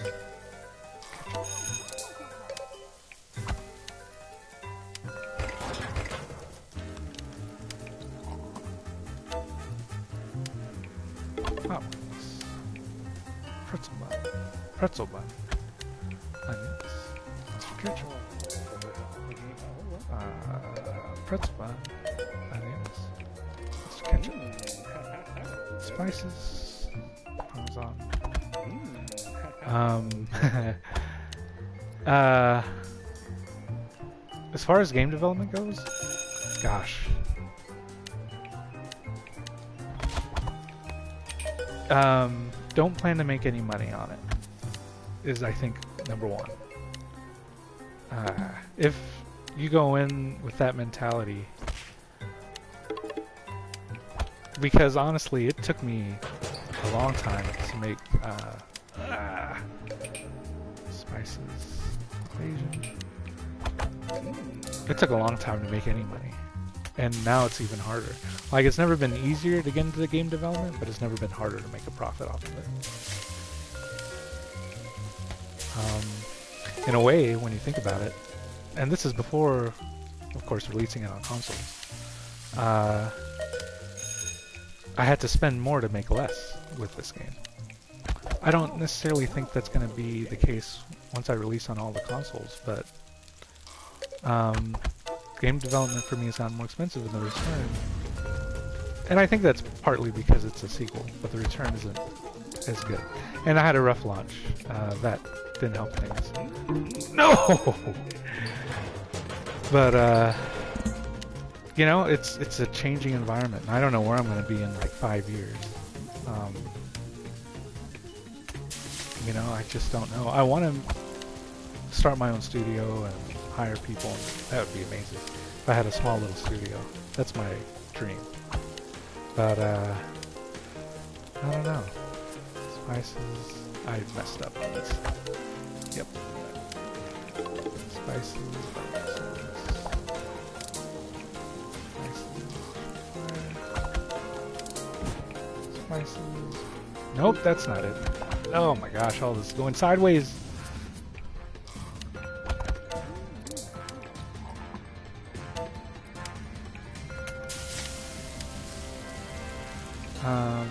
hot ones, pretzel bun, onions, mustard ketchup, pretzel bun, onions, mustard ketchup, spices, parmesan. As far as game development goes, gosh. Don't plan to make any money on it, is I think number one. If you go in with that mentality, because honestly it took me a long time to make spices, Asian. It took a long time to make any money, and now it's even harder. Like, it's never been easier to get into the game development, but it's never been harder to make a profit off of it. In a way, when you think about it, and this is before, of course, releasing it on consoles, I had to spend more to make less with this game. I don't necessarily think that's going to be the case once I release on all the consoles, but game development for me has gotten more expensive in the return. And I think that's partly because it's a sequel, but the return isn't as good. And I had a rough launch. That didn't help things. No! But, you know, it's a changing environment. I don't know where I'm going to be in like 5 years. You know, I just don't know. I want to start my own studio and hire people. That would be amazing. If I had a small little studio. That's my dream. But, I don't know. Spices. I messed up on this. Yep. Spices. Spices. Nope, that's not it. Oh my gosh, all this is going sideways.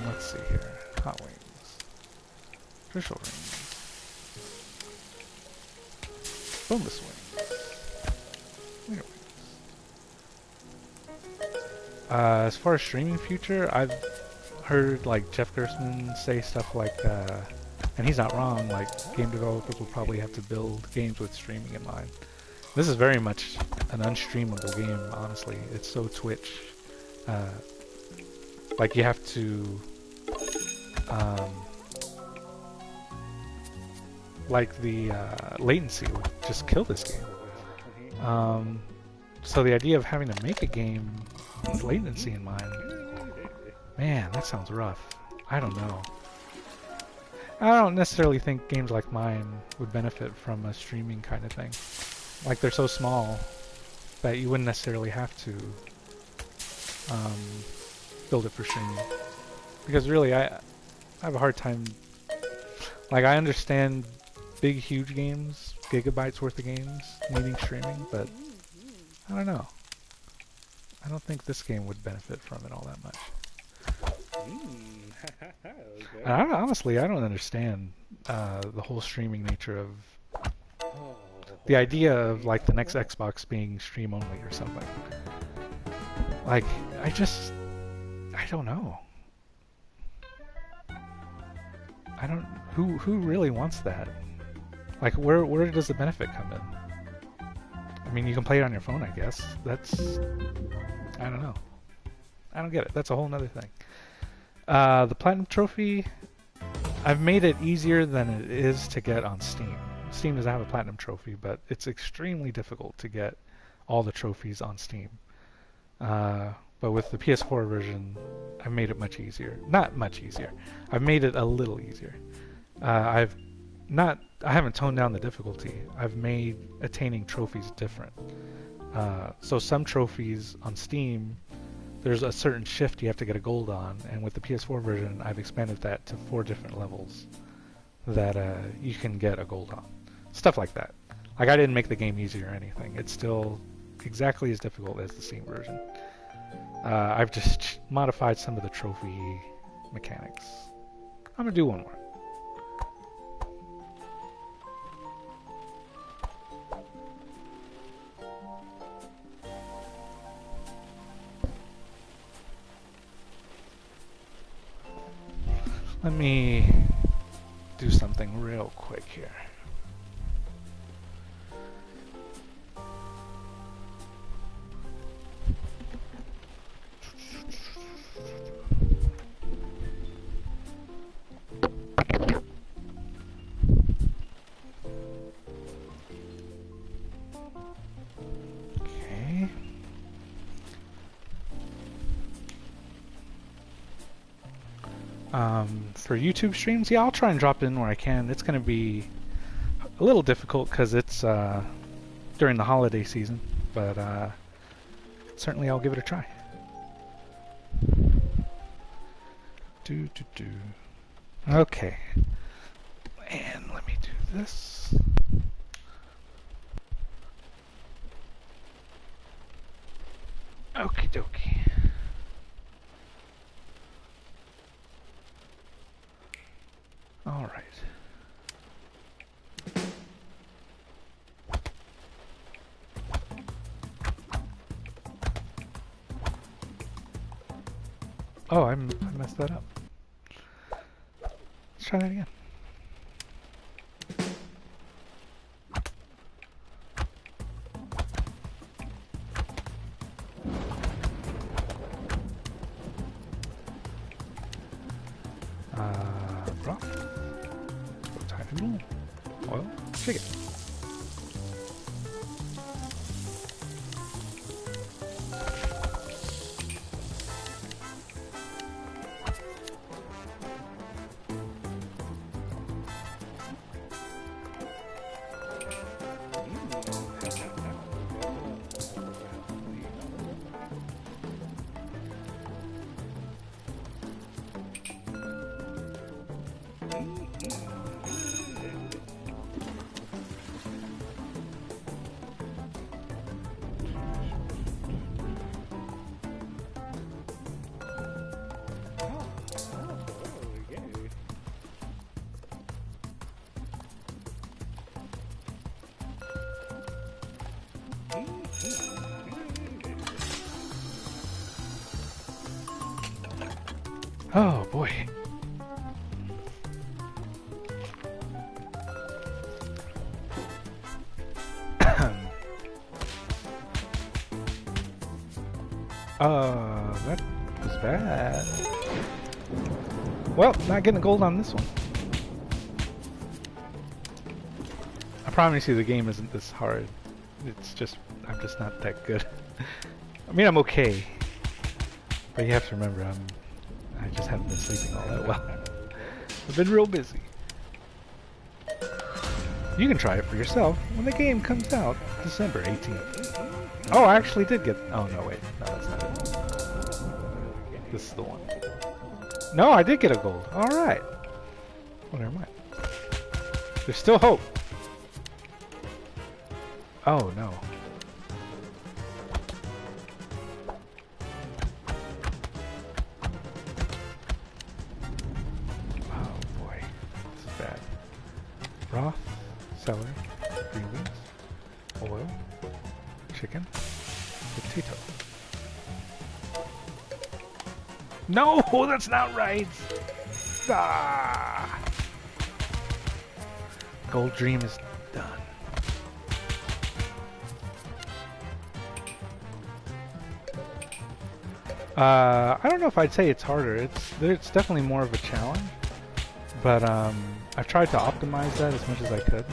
Let's see here. Hot wings. Official rings. Boneless wings. Wiener wings. As far as streaming future, I've heard like Jeff Gerstmann say stuff like, and he's not wrong, like game developers will probably have to build games with streaming in mind. This is very much an unstreamable game, honestly. It's so Twitch. Like you have to, like the latency would just kill this game. So the idea of having to make a game with latency in mind, man, that sounds rough. I don't know. I don't necessarily think games like mine would benefit from a streaming kind of thing. Like they're so small that you wouldn't necessarily have to build it for streaming. Because really, I have a hard time. Like I understand big, huge games, gigabytes worth of games needing streaming, but I don't know. I don't think this game would benefit from it all that much. Honestly, I don't understand the whole streaming nature of the idea of like the next Xbox being stream only or something. Like, I don't know. Who really wants that? Like, where does the benefit come in? I mean, you can play it on your phone, I guess. I don't know. I don't get it. That's a whole nother thing. The Platinum Trophy, I've made it easier than it is to get on Steam. Steam doesn't have a Platinum Trophy, but it's extremely difficult to get all the trophies on Steam. But with the PS4 version, I've made it much easier. Not much easier. I've made it a little easier. I haven't toned down the difficulty. I've made attaining trophies different. So some trophies on Steam, there's a certain shift you have to get a gold on, and with the PS4 version, I've expanded that to 4 different levels that you can get a gold on. Stuff like that. Like, I didn't make the game easier or anything. It's still exactly as difficult as the Steam version. I've just modified some of the trophy mechanics. I'm gonna do one more. Let me do something real quick here. Okay. For YouTube streams, yeah, I'll try and drop in where I can. It's going to be a little difficult because it's during the holiday season, but certainly I'll give it a try. Okay. And let me do this. Okie dokie. All right. Oh, I messed that up. Let's try that again. Broth. Tiny little oil. Shake it. Oh boy. That was bad. Well, not getting a gold on this one. I promise you the game isn't this hard. It's just, I'm just not that good. I mean, I'm okay. But you have to remember, I just haven't been sleeping all that well. I've been real busy. You can try it for yourself when the game comes out December 18th. Oh, I actually did get... Oh, no, wait. No, that's not it. This is the one. No, I did get a gold. Alright. Well, never mind. There's still hope. Oh, no. Oh, boy. This is bad. Broth, celery, green beans, oil, chicken, potato. No, that's not right. Ah. Gold Dream is done. I don't know if I'd say it's harder. It's definitely more of a challenge, but I've tried to optimize that as much as I could.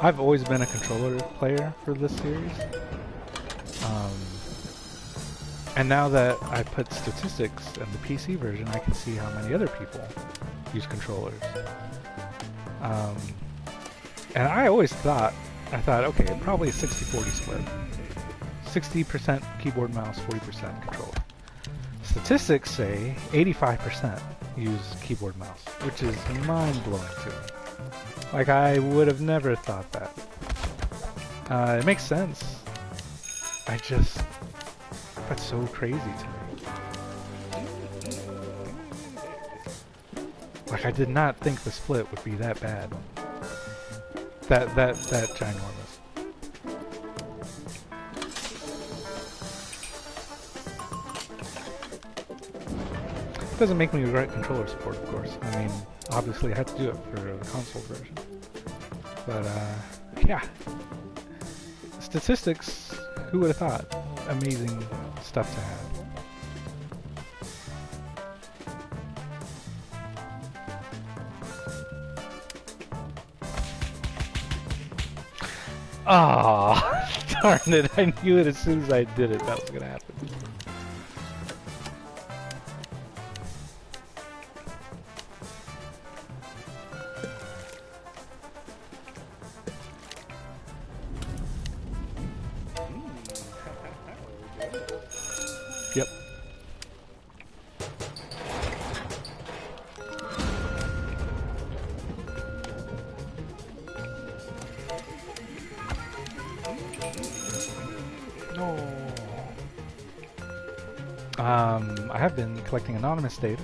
I've always been a controller player for this series. And now that I put statistics in the PC version, I can see how many other people use controllers. And I always thought, okay, probably a 60-40 split. 60% keyboard mouse, 40% controller. Statistics say 85% use keyboard mouse, which is mind-blowing to me. Like, I would have never thought that. It makes sense. That's so crazy to me. Like, I did not think the split would be that bad. That ginormous. It doesn't make me regret controller support, of course. I mean, obviously I had to do it for the console version. But, yeah. Statistics, who would have thought? Amazing stuff to have. Ah, darn it! I knew it as soon as I did it. That was gonna happen. Yep. No. I have been collecting anonymous data.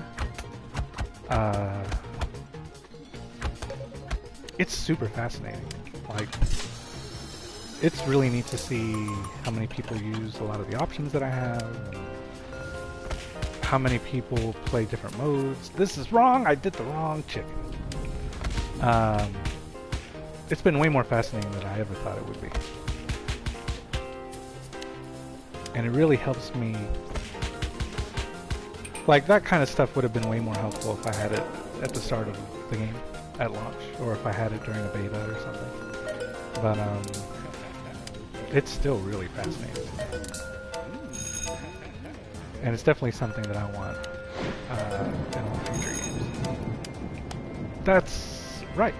it's super fascinating. Like, it's really neat to see how many people use a lot of the options that I have, how many people play different modes. This is wrong, I did the wrong chicken. It's been way more fascinating than I ever thought it would be. And it really helps me. Like, that kind of stuff would have been way more helpful if I had it at the start of the game, at launch, or if I had it during a beta or something. But, it's still really fascinating to me. And it's definitely something that I want in all future games. That's right.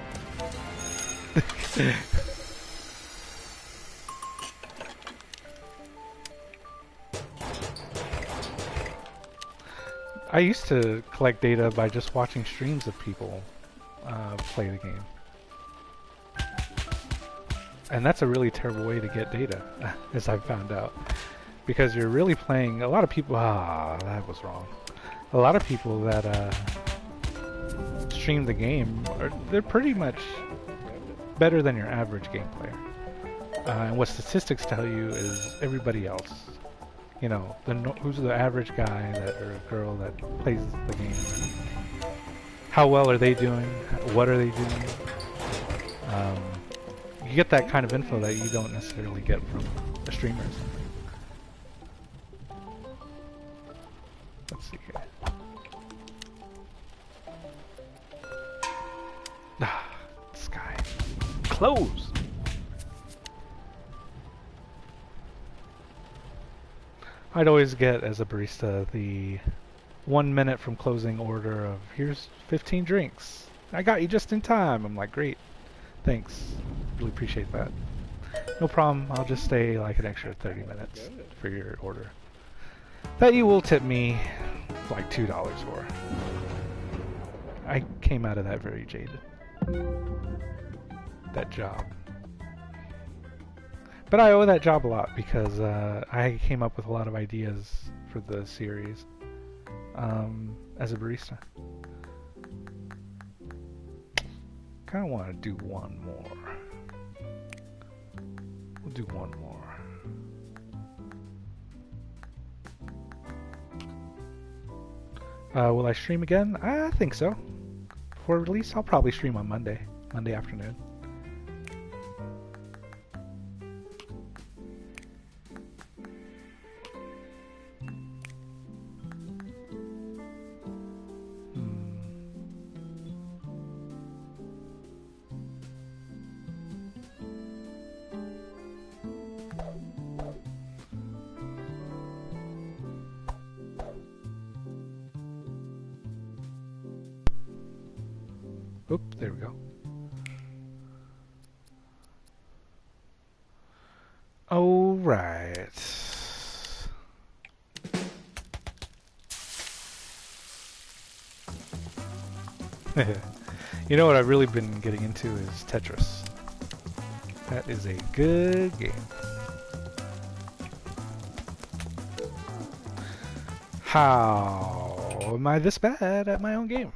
I used to collect data by just watching streams of people play the game. And that's a really terrible way to get data, as I've found out. Because you're really playing, a lot of people, that was wrong. A lot of people that stream the game, they're pretty much better than your average game player. And what statistics tell you is everybody else. You know, who's the average guy or a girl that plays the game? How well are they doing? What are they doing? You get that kind of info that you don't necessarily get from a streamer or something. Let's see here. Sky. Close! I'd always get, as a barista, the 1 minute from closing order of, here's 15 drinks. I got you just in time. I'm like, great. Thanks. Really appreciate that. No problem. I'll just stay like an extra 30 minutes for your order. That you will tip me like $2 for. I came out of that very jaded. That job. But I owe that job a lot because I came up with a lot of ideas for the series as a barista. Kind of want to do one more. We'll do one more. Will I stream again? I think so. Before release, I'll probably stream on Monday afternoon. Oop, there we go. All right. You know what I've really been getting into is Tetris. That is a good game. How am I this bad at my own game?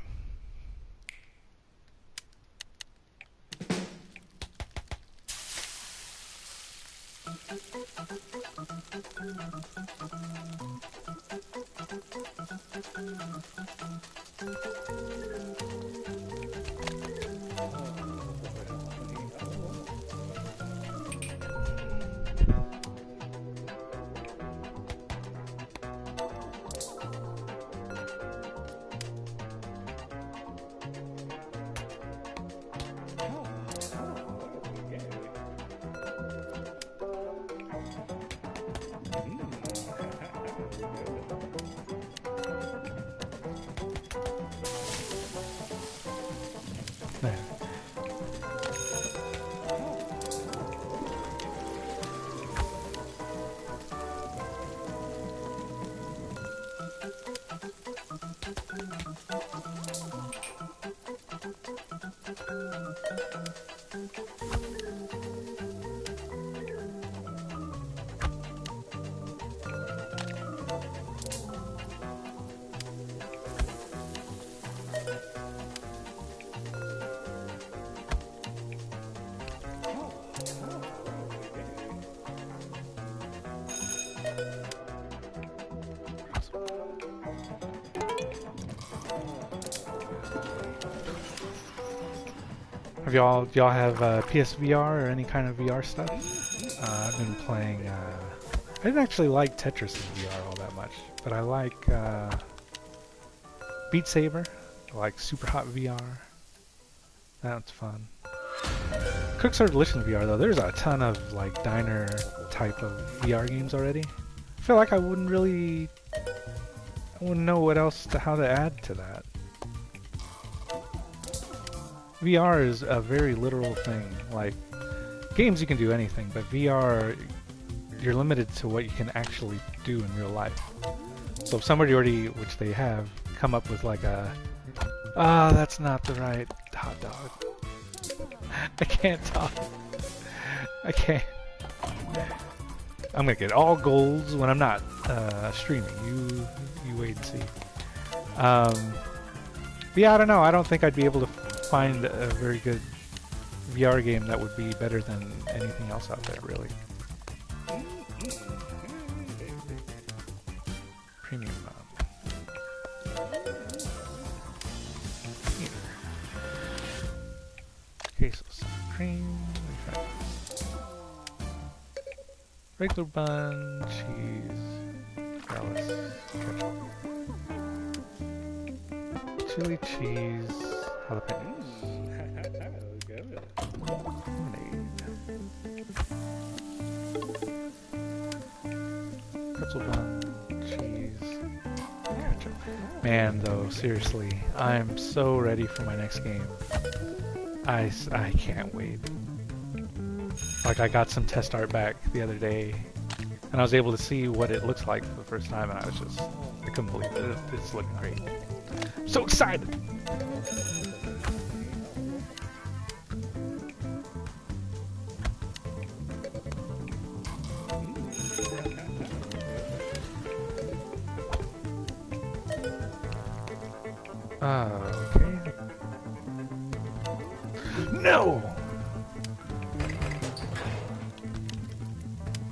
y'all have PSVR or any kind of VR stuff? I've been playing. I didn't actually like Tetris in VR all that much, but I like Beat Saber. I like Super Hot VR. That's fun. Cooks Are Delicious in VR though. There's a ton of like diner type of VR games already. I feel like I wouldn't know what else how to add to that. VR is a very literal thing. Like games, you can do anything, but VR, you're limited to what you can actually do in real life. So if somebody already, which they have, come up with like a, that's not the right hot dog. I can't talk. I can't. I'm gonna get all golds when I'm not streaming. You wait and see. But yeah, I don't know. I don't think I'd be able to find a very good VR game that would be better than anything else out there, really. Premium mode. Here. Queso sour cream. Regular bun, cheese, relish, ketchup, chili cheese, jalapenos. Lemonade. Pretzel bun, cheese, ketchup. Man, though, seriously, I'm so ready for my next game. I can't wait. Like, I got some test art back the other day, and I was able to see what it looks like for the first time, and I couldn't believe it. It's looking great. I'm so excited! Okay. No!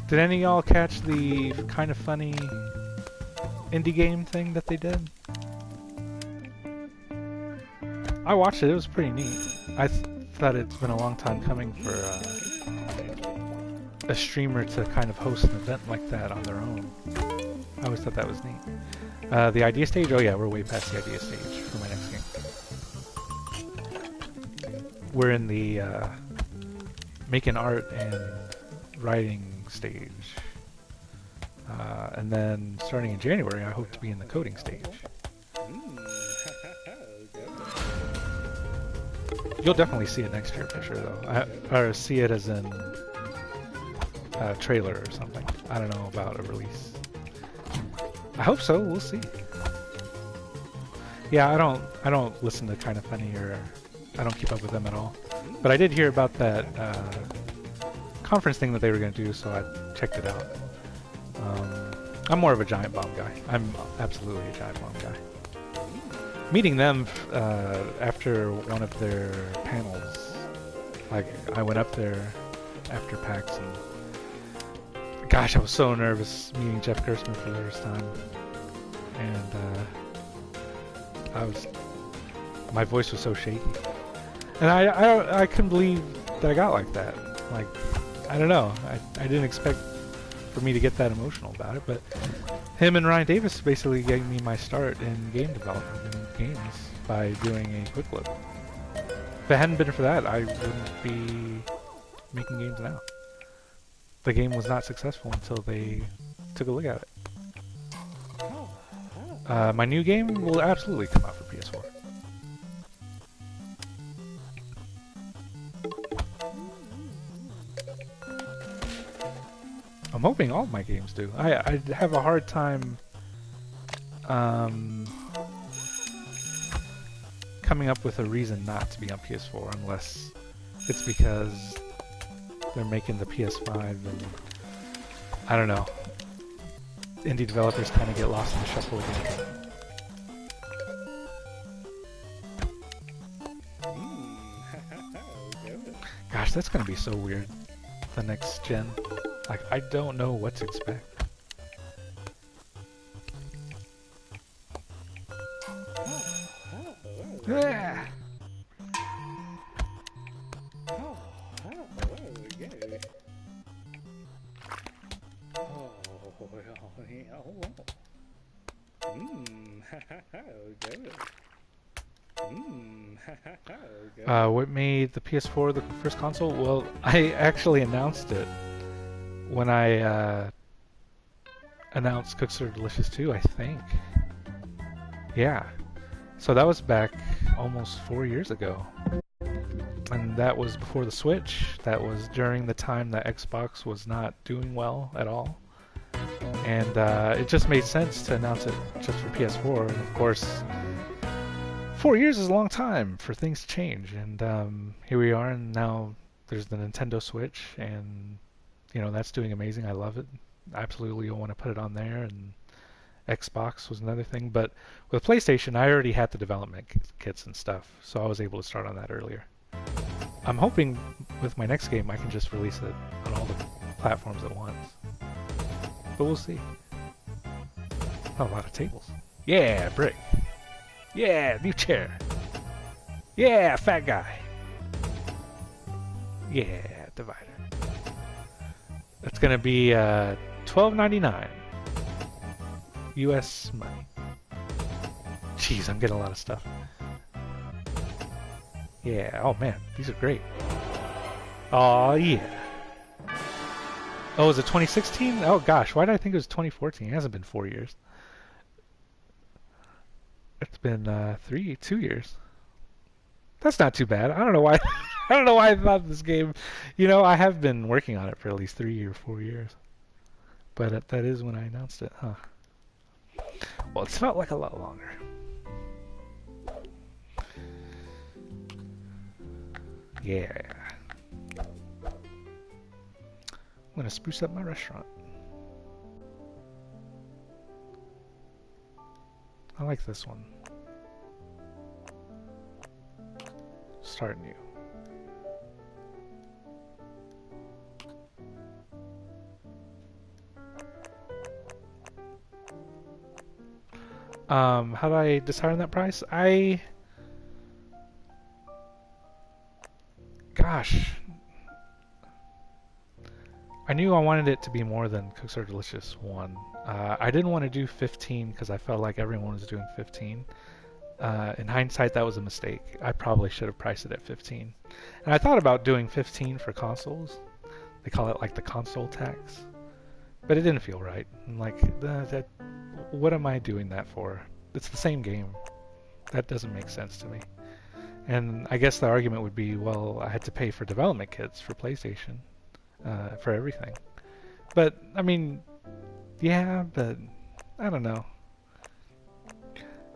Did any of y'all catch the kind of funny indie game thing that they did? I watched it. It was pretty neat. I thought it's been a long time coming for a streamer to kind of host an event like that on their own. I always thought that was neat. The idea stage? Oh yeah, we're way past the idea stage for my next game. We're in the making art and writing stage. And then starting in January, I hope to be in the coding stage. You'll definitely see it next year for sure, though. Or see it as in a trailer or something. I don't know about a release. I hope so. We'll see. Yeah, I don't listen to Kind of Funny, or I don't keep up with them at all. But I did hear about that conference thing that they were going to do, so I checked it out. I'm more of a Giant Bomb guy. I'm absolutely a Giant Bomb guy. Meeting them after one of their panels, like I went up there after PAX, and gosh, I was so nervous meeting Jeff Gerstmann for the first time, and my voice was so shaky, and I couldn't believe that I got like that. Like, I don't know, I didn't expect for me to get that emotional about it, but him and Ryan Davis basically gave me my start in game development and games by doing a quick look. If it hadn't been for that, I wouldn't be making games now. The game was not successful until they took a look at it. My new game will absolutely come out for PS4. I'm hoping all of my games do. I have a hard time coming up with a reason not to be on PS4 unless it's because they're making the PS5 and I don't know. Indie developers kind of get lost in the shuffle again. Gosh, that's gonna be so weird. The next gen. Like, I don't know what to expect. Okay. What made the PS4 the first console? Well, I actually announced it when I announced Cooks Are Delicious 2, I think. Yeah. So that was back almost 4 years ago. And that was before the Switch. That was during the time that Xbox was not doing well at all. And it just made sense to announce it just for PS4. And of course, 4 years is a long time for things to change. And here we are, and now there's the Nintendo Switch, and that's doing amazing. I love it. Absolutely, I want to put it on there. And Xbox was another thing, but with PlayStation, I already had the development kits and stuff, so I was able to start on that earlier. I'm hoping with my next game I can just release it on all the platforms at once. But we'll see. A lot of tables. Yeah, brick. Yeah, new chair. Yeah, fat guy. Yeah, divider. That's gonna be $12.99 US money. Jeez, I'm getting a lot of stuff. Yeah, oh man, these are great. Oh yeah. Oh, is it 2016? Oh gosh, why did I think it was 2014? It hasn't been 4 years. It's been 2 years. That's not too bad. I don't know why. I don't know why I thought this game. I have been working on it for at least 3 or 4 years. But that is when I announced it, huh? Well, it's felt like a lot longer. Yeah. I'm gonna spruce up my restaurant. I like this one. Start new. How do I decide on that price? Gosh. I knew I wanted it to be more than Cooks Are Delicious 1. I didn't want to do 15 because I felt like everyone was doing 15. In hindsight, that was a mistake. I probably should have priced it at 15. And I thought about doing 15 for consoles. They call it like the console tax. But it didn't feel right. Like, what am I doing that for? It's the same game. That doesn't make sense to me. And I guess the argument would be, well, I had to pay for development kits for PlayStation, for everything. But, I mean, yeah, but I don't know.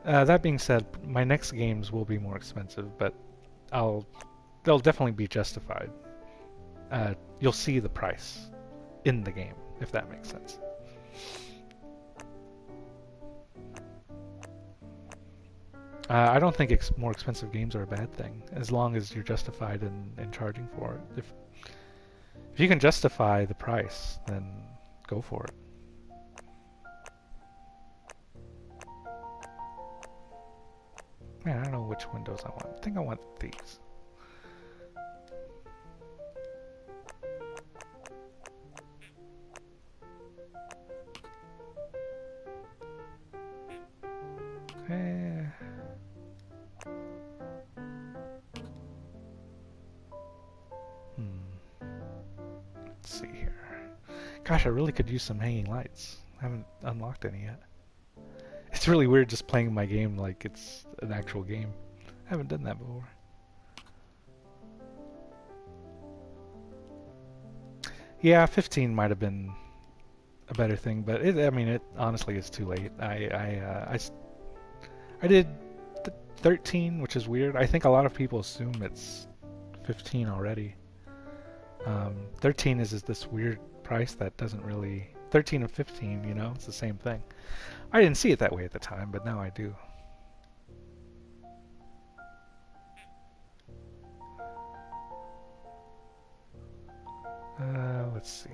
That being said, my next games will be more expensive, but they'll definitely be justified. You'll see the price in the game, if that makes sense. I don't think more expensive games are a bad thing, as long as you're justified in charging for it. If you can justify the price, then go for it. Man, I don't know which windows I want. I think I want these. Let's see here. Gosh, I really could use some hanging lights. I haven't unlocked any yet. It's really weird just playing my game like it's an actual game. I haven't done that before. Yeah, 15 might have been a better thing, but I mean, it honestly is too late. I did 13, which is weird. I think a lot of people assume it's 15 already. 13 is this weird price that doesn't really... 13 and 15, it's the same thing. I didn't see it that way at the time, but now I do. Let's see.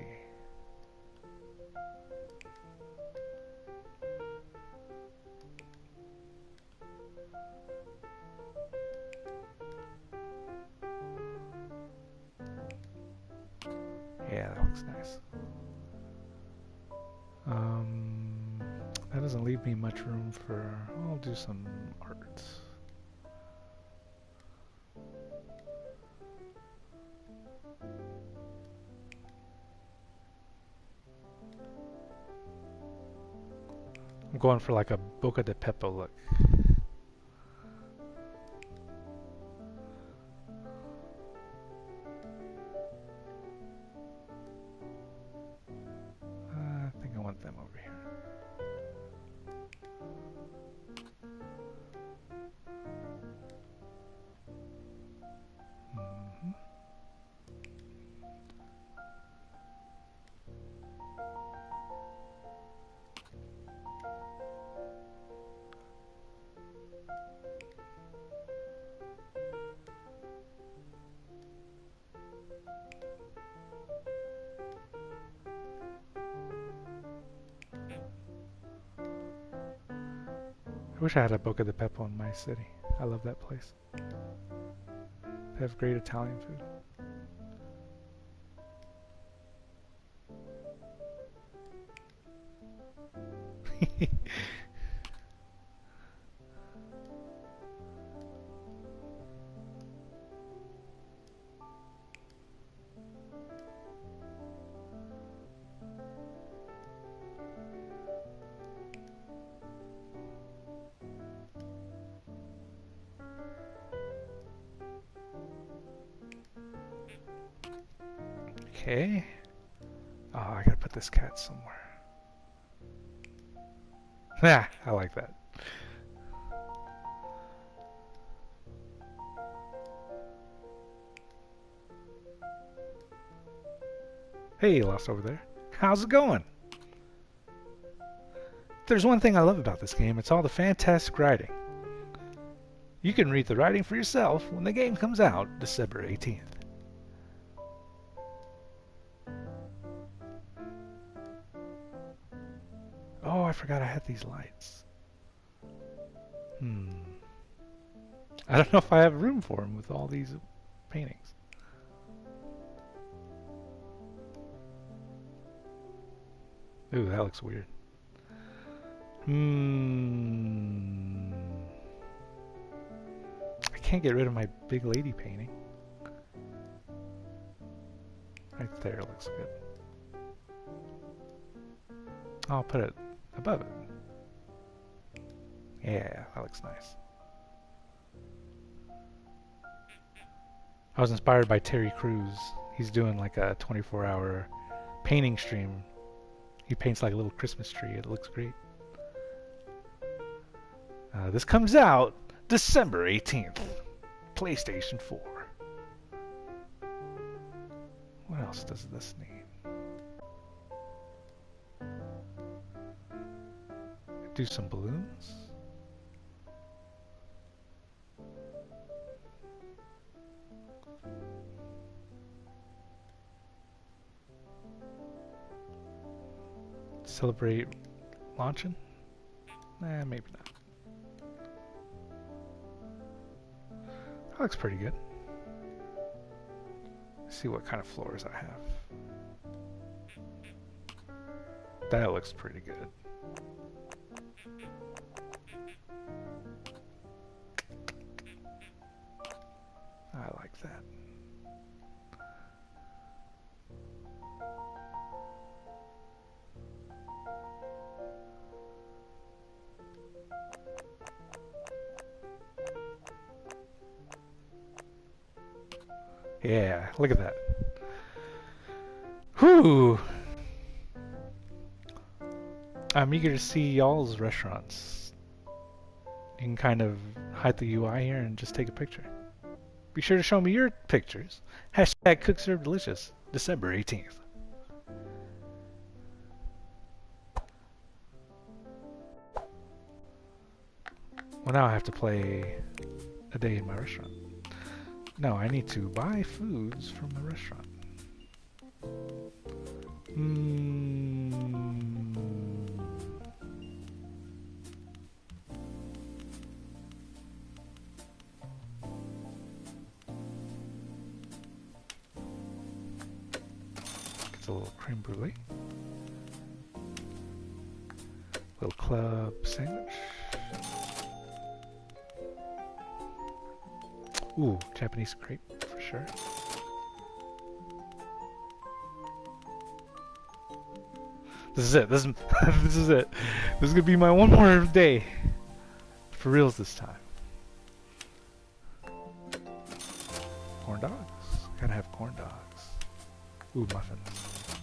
Yeah, that looks nice. That doesn't leave me much room for... I'll do some art. going for like a Boca de Pepo look. I think I want them over here. Mhm. I wish I had a Boca de Pepo in my city. I love that place. They have great Italian food. Okay. Oh, I gotta put this cat somewhere. Ah, I like that. Hey, Lost over there. How's it going? If there's one thing I love about this game, it's all the fantastic writing. You can read the writing for yourself when the game comes out December 18th. Oh, I forgot I had these lights. I don't know if I have room for them with all these paintings. Ooh, that looks weird. I can't get rid of my big lady painting. Right there looks good. I'll put it above it. Yeah, that looks nice. I was inspired by Terry Crews. He's doing like a 24-hour painting stream. He paints like a little Christmas tree. It looks great. This comes out December 18th. PlayStation 4. What else does this need? Do some balloons. Celebrate launching? Nah, maybe not. That looks pretty good. Let's see what kind of floors I have. That looks pretty good. I like that. Yeah, look at that. Whew! I'm eager to see y'all's restaurants. You can kind of hide the UI here and just take a picture. Be sure to show me your pictures. Hashtag Cook Serve Delicious, December 18th. Well, now I have to play a day in my restaurant. No, I need to buy foods from the restaurant. It's a little creme brulee. Little club sandwich. Ooh, Japanese crepe for sure. This is it. This is it. This is gonna be my one more day. For reals this time. Corn dogs? Gotta have corn dogs. Ooh, muffins.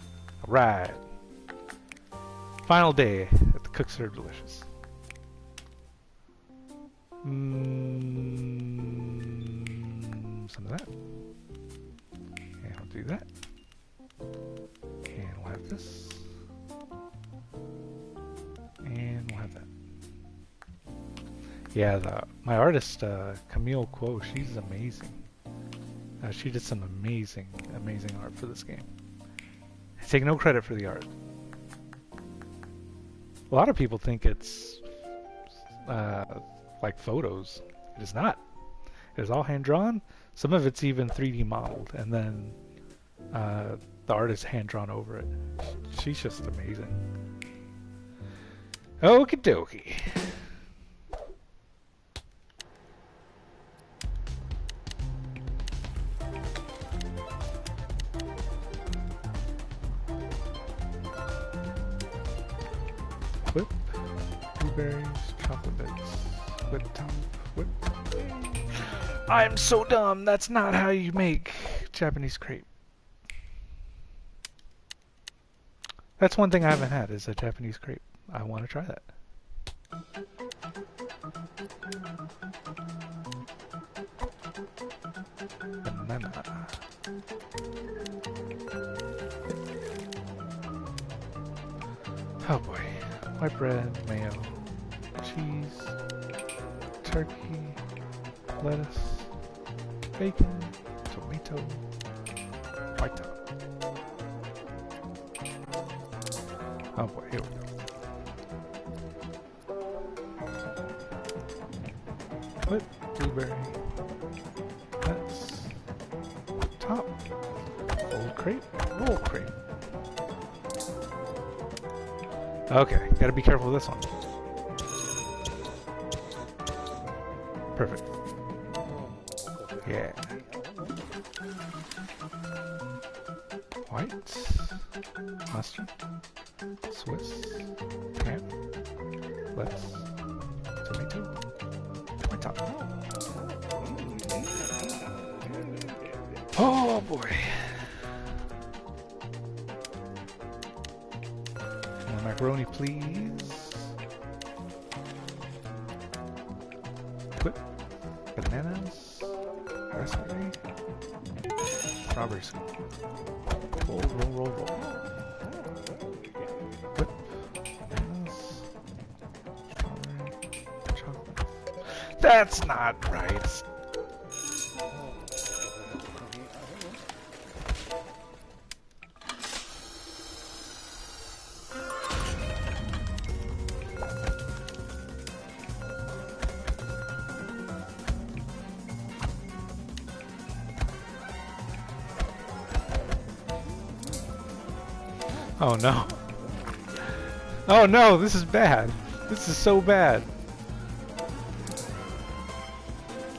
Alright. Final day at the Cook Serve Delicious. Some of that. And I'll do that. And we'll have this. And we'll have that. Yeah, my artist, Camille Quo, she's amazing. She did some amazing art for this game. I take no credit for the art. A lot of people think it's like photos. It is not. It is all hand-drawn. Some of it's even 3D modeled, and then the artist hand-drawn over it. She's just amazing. Okie dokie. Whip, blueberries, chocolate bits, whip top, whip. I'm so dumb. That's not how you make Japanese crepe. That's one thing I haven't had is a Japanese crepe. I want to try that. Banana. Oh boy. White bread, mayo, cheese, turkey, lettuce, bacon, tomato, white top. Oh boy, here we go. Whip, blueberry, nuts, top, old crepe, roll crepe. Okay, gotta be careful with this one. Perfect. Yeah. White, mustard, Swiss, ham, lettuce, tomato, white top. Oh boy. More macaroni, please. Whip, bananas, raspberry, strawberries. Roll, roll, roll, roll. Whip, bananas, strawberry, chocolate. That's not right. Oh no. Oh no, this is bad. This is so bad.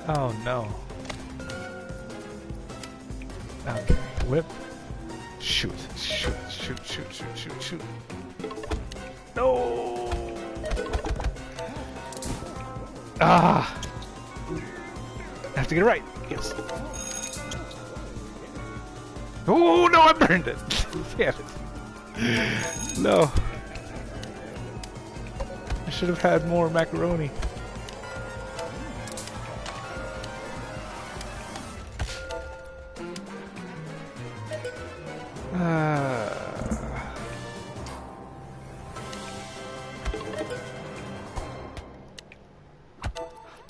Oh no. Okay, whip. Shoot, shoot, shoot, shoot, shoot, shoot, shoot. No! Ah! I have to get it right. Yes. Oh no, I burned it. Damn it. No. I should have had more macaroni.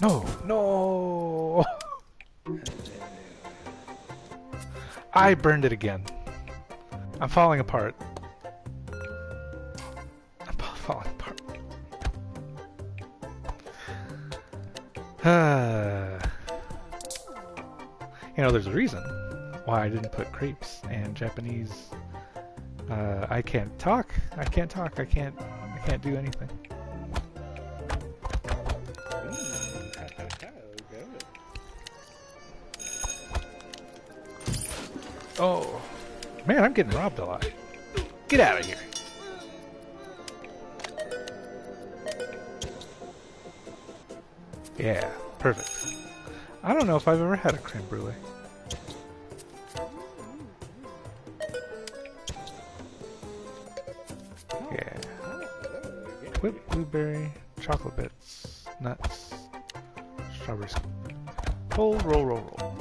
No, no. I burned it again. I'm falling apart. Falling apart. You know, there's a reason why I didn't put crepes and Japanese. I can't talk. I can't talk. I can't do anything. Oh, man, I'm getting robbed a lot. Get out of here. Yeah, perfect. I don't know if I've ever had a creme brulee. Yeah. Whipped blueberry, chocolate bits, nuts, strawberries. Roll, roll, roll, roll.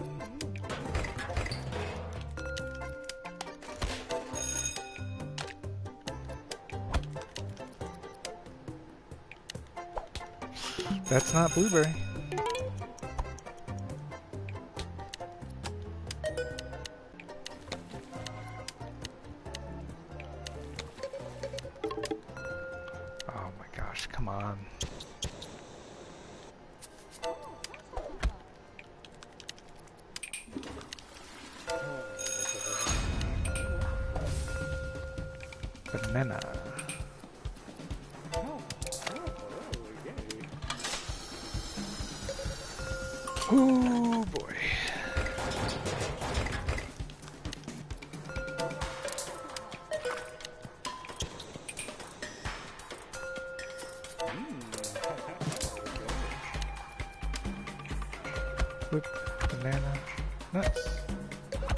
That's not blueberry. Oh my gosh, come on. Banana. Oh boy. Whip, banana, nuts,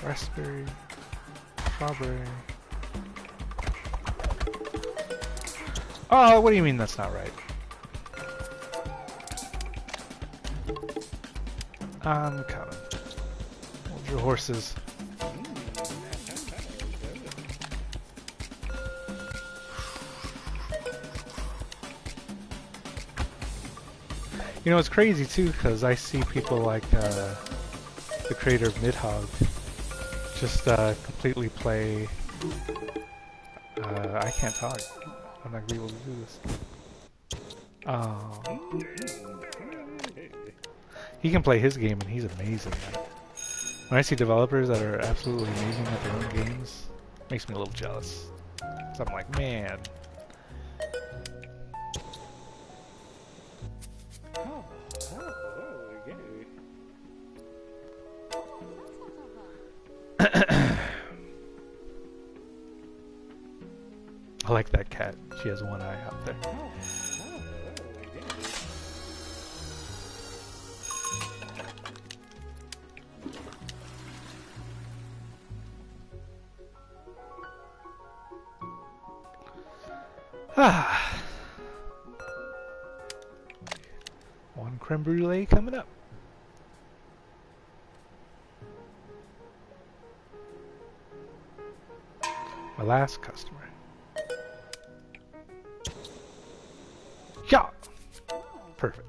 raspberry, strawberry. Oh, what do you mean that's not right? I'm counting. Hold your horses. You know, it's crazy too, because I see people like the creator of Nidhogg just completely play. I can't talk. I'm not gonna be able to do this. He can play his game and he's amazing at it. When I see developers that are absolutely amazing at their own games, it makes me a little jealous. So I'm like, man. I like that cat. She has one eye out there. Ah. One creme brulee coming up. My last customer. Yeah! Perfect.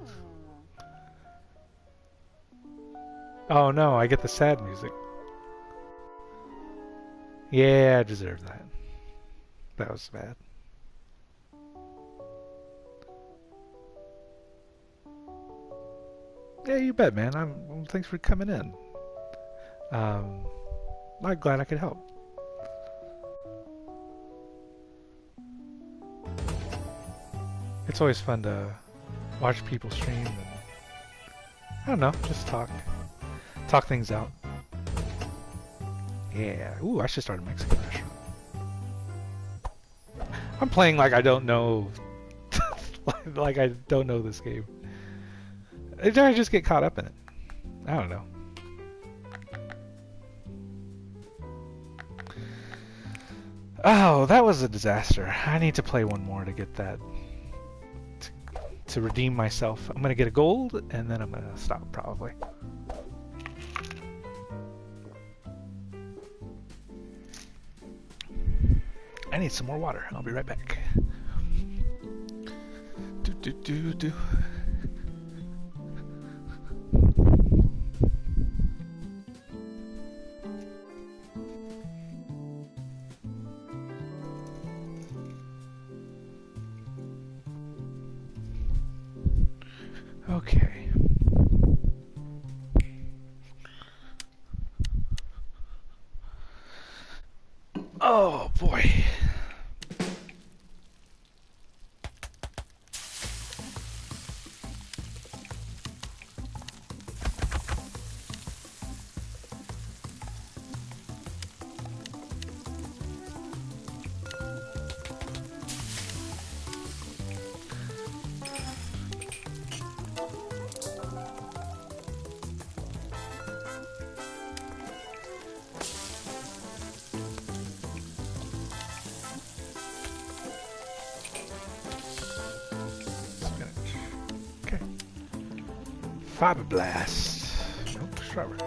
Oh no, I get the sad music. Yeah, I deserve that. That was bad. Yeah, you bet, man. Thanks for coming in. I'm glad I could help. It's always fun to watch people stream and, I don't know, just talk things out. Yeah. Ooh, I should start a Mexican restaurant. I'm playing like I don't know, like I don't know this game. I just get caught up in it. I don't know. Oh, that was a disaster. I need to play one more to get that. To redeem myself. I'm gonna get a gold and then I'm gonna stop probably. I need some more water. I'll be right back. Do do do do. Okay. Oh boy. Fiber blast. Nope, strawberries.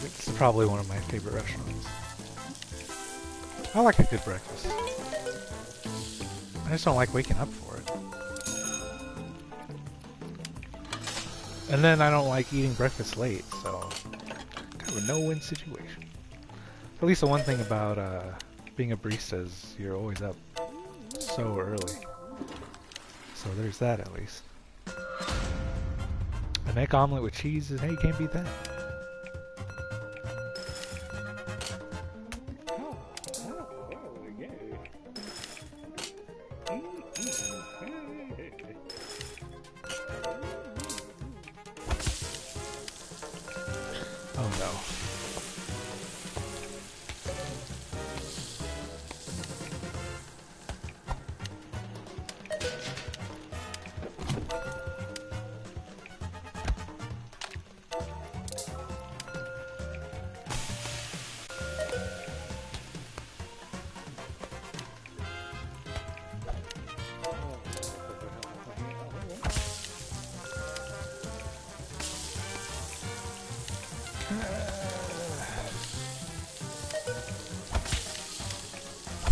It's probably one of my favorite restaurants. I like a good breakfast. I just don't like waking up for it. And then I don't like eating breakfast late, so kind of a no-win situation. At least the one thing about being a barista is you're always up so early. So there's that at least. An egg omelet with cheese, hey, you can't beat that. Oh no.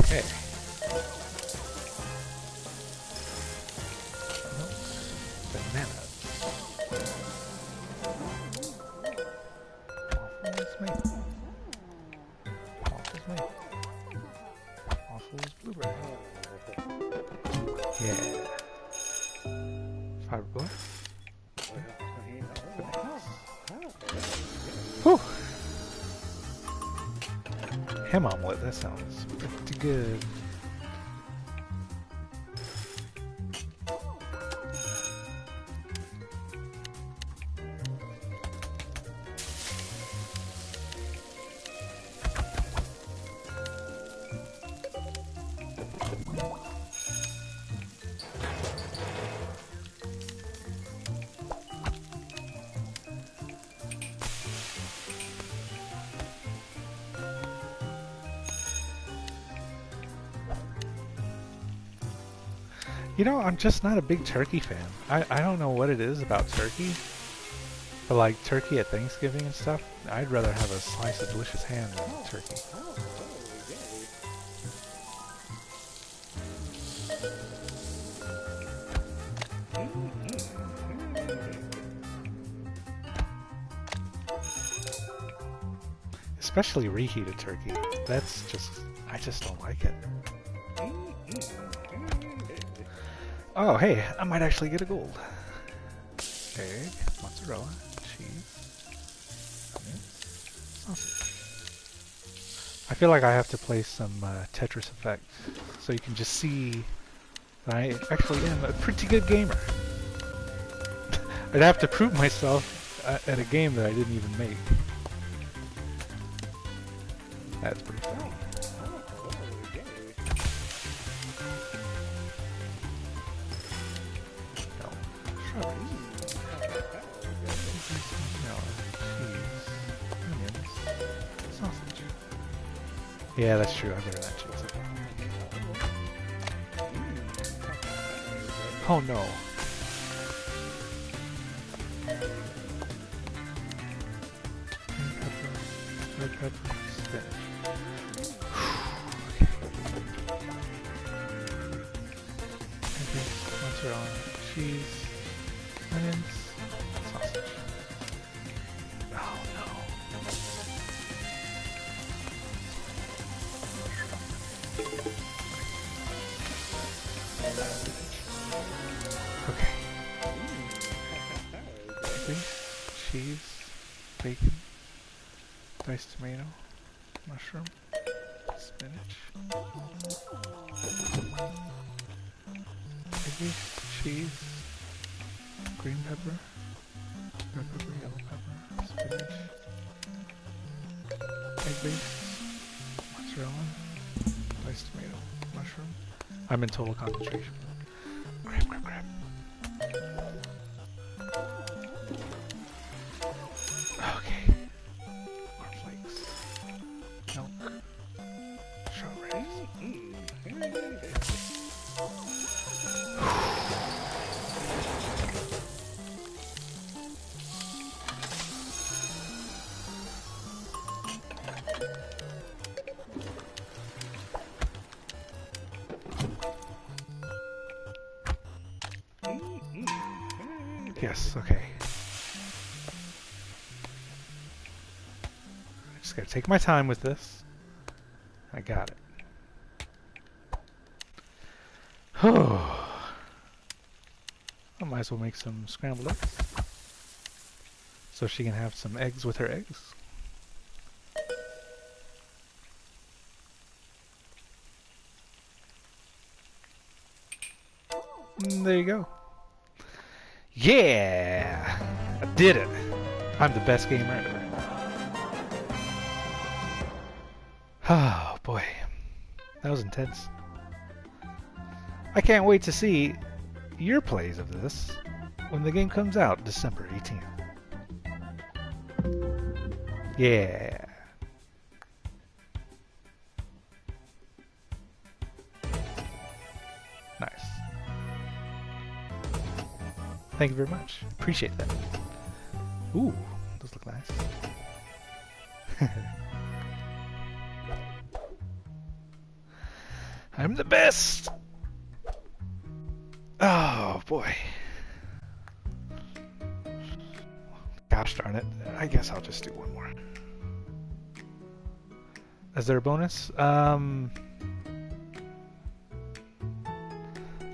Okay. Nope. Bananas. Waffles maple. Waffles maple. Waffles blueberry. Yeah. Fiber blast. Whew. Ham omelet, that sounds pretty good. You know, I'm just not a big turkey fan. I don't know what it is about turkey, but like turkey at Thanksgiving and stuff, I'd rather have a slice of delicious ham than turkey. Especially reheated turkey. That's just, I just don't like it. Oh, hey, I might actually get a gold. Egg, mozzarella, cheese, onion, sausage. I feel like I have to play some Tetris Effect so you can just see that I actually am a pretty good gamer. I'd have to prove myself at a game that I didn't even make. That's pretty funny. Yeah, that's true. I better not choose it. Oh no. Red pepper, spinach. Okay, mozzarella, cheese, onions, sausage. Oh no. Okay. Chickpeas, cheese, bacon, diced tomato, mushroom, spinach, egg, cheese, green pepper, red pepper, yellow pepper, spinach, egg base, mozzarella, diced tomato, mushroom. I'm in total concentration. Crap, crap, crap. Okay. Cornflakes. Milk. Strawberries. Yes, okay. Just gotta take my time with this. I got it. Oh. I might as well make some scrambled eggs. So she can have some eggs with her eggs. There you go. Yeah! I did it! I'm the best gamer ever. Oh boy. That was intense. I can't wait to see your plays of this when the game comes out December 18th. Yeah. Nice. Thank you very much. Appreciate that. Ooh, those look nice. I'm the best! Oh boy. Gosh darn it. I guess I'll just do one more. Is there a bonus?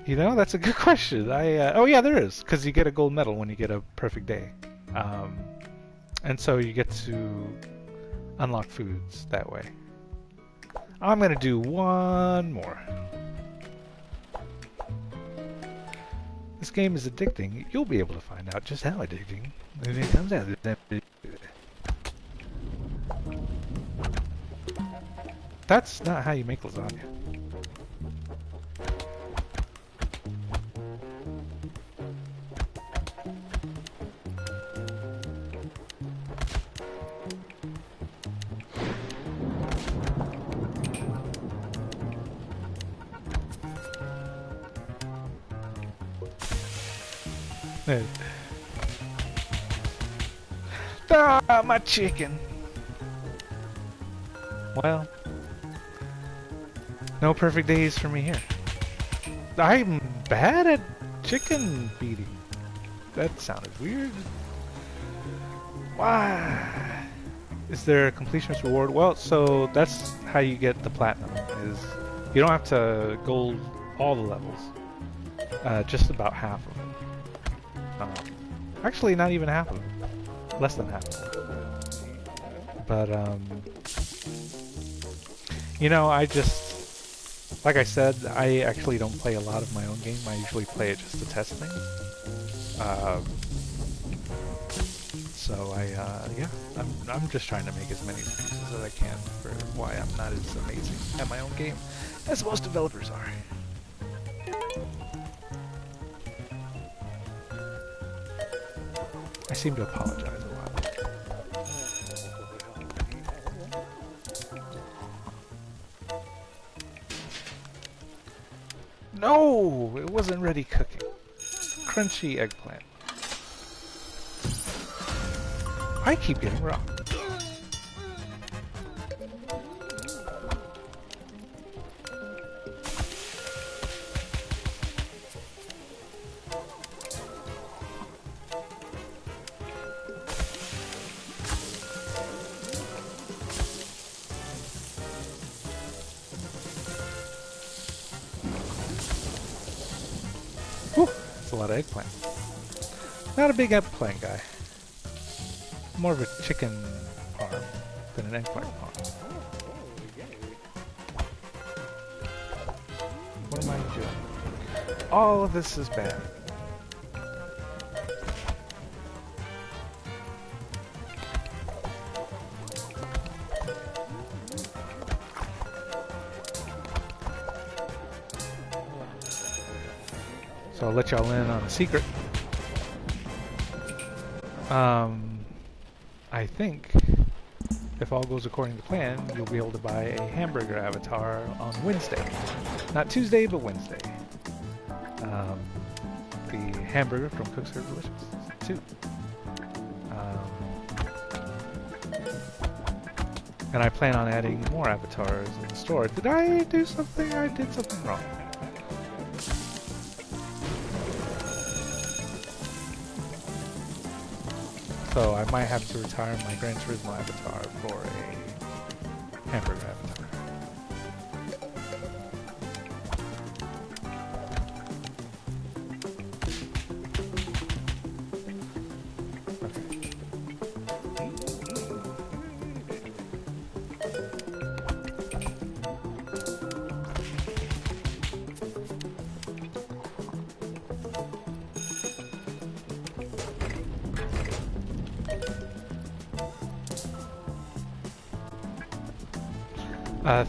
You know, that's a good question. Oh yeah, there is, because you get a gold medal when you get a perfect day. And so you get to unlock foods that way. I'm gonna do one more. This game is addicting. You'll be able to find out just how addicting when it comes out. That's not how you make lasagna. Ah, my chicken. Well, no perfect days for me here. I'm bad at chicken beating. That sounded weird. Why? Is there a completionist reward? Well, so that's how you get the platinum. Is you don't have to gold all the levels. Just about half of them. Actually, not even half of them. Less than half of them. But you know, I just, like I said, I actually don't play a lot of my own game. I usually play it just to test things. So yeah, I'm just trying to make as many excuses as I can for why I'm not as amazing at my own game as most developers are. I seem to apologize a lot. No! It wasn't ready cooking. Crunchy eggplant. I keep getting raw. That's a lot of eggplant. Not a big eggplant guy. More of a chicken farm than an eggplant farm. What am I doing? All of this is bad. So I'll let y'all in on a secret. I think if all goes according to plan, you'll be able to buy a hamburger avatar on Wednesday. Not Tuesday, but Wednesday. The hamburger from Cooks Are Delicious, too. And I plan on adding more avatars in the store. Did I do something? I did something wrong. So I might have to retire my Gran Turismo avatar for a hamburger avatar.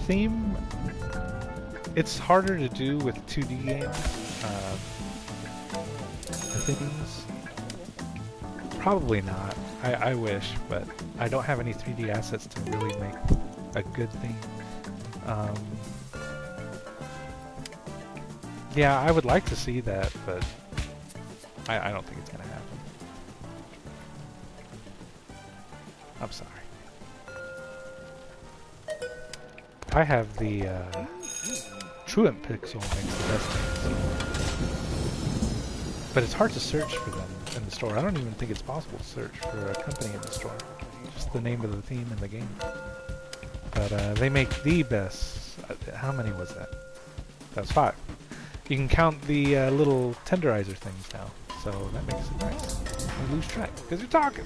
Theme, it's harder to do with 2D games. The themes, probably not. I wish, but I don't have any 3D assets to really make a good theme. Yeah, I would like to see that, but I don't think it's gonna happen. I'm sorry. I have the Truant Pixel makes the best games. But it's hard to search for them in the store. I don't even think it's possible to search for a company in the store. Just the name of the theme in the game. But they make the best. How many was that? That was 5. You can count the little tenderizer things now. So that makes it nice. You lose track because you're talking.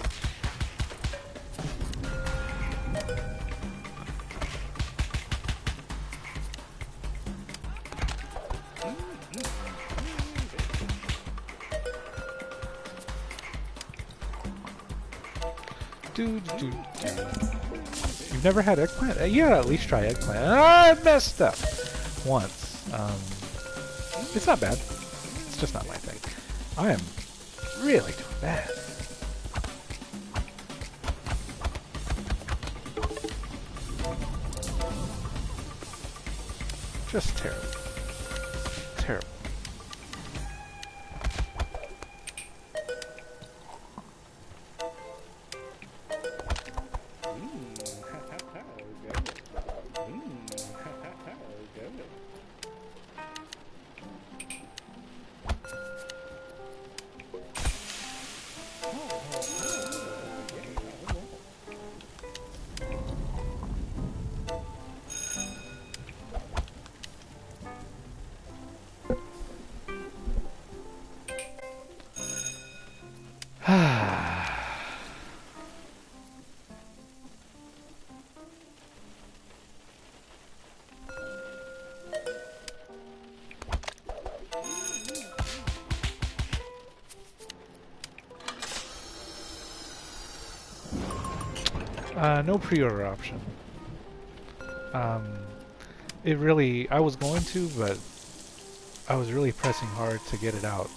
You've never had eggplant? You gotta at least try eggplant. I messed up once. It's not bad. It's just not my thing. I am really doing bad. Just terrible. Terrible. No pre-order option. It really, I was going to, but I was really pressing hard to get it out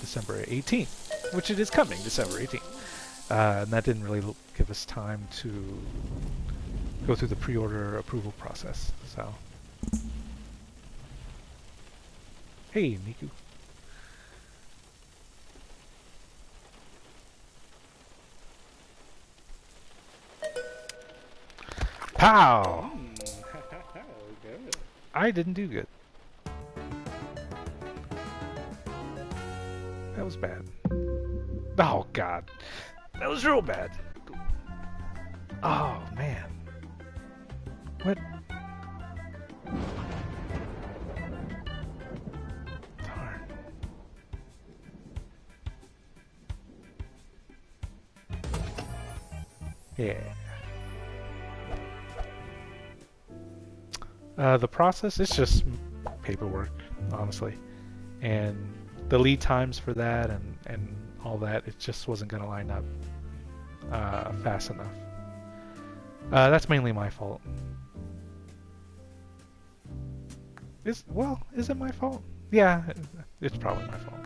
December 18th, which it is coming, December 18th. And that didn't really give us time to go through the pre-order approval process, so. Hey, Miku. Pow! I didn't do good. That was bad. Oh, God. That was real bad. Oh, man. What? Darn. Yeah. The process, it's just paperwork. honestly. And the lead times for that and all that, it just wasn't going to line up fast enough. That's mainly my fault. Is it my fault? Yeah, it's probably my fault.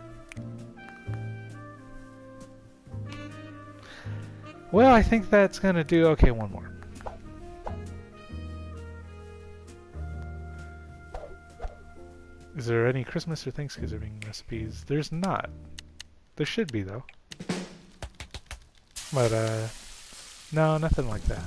Well, I think that's gonna do. Okay, one more. Is there any Christmas or Thanksgiving recipes? There's not. There should be though. But no, nothing like that.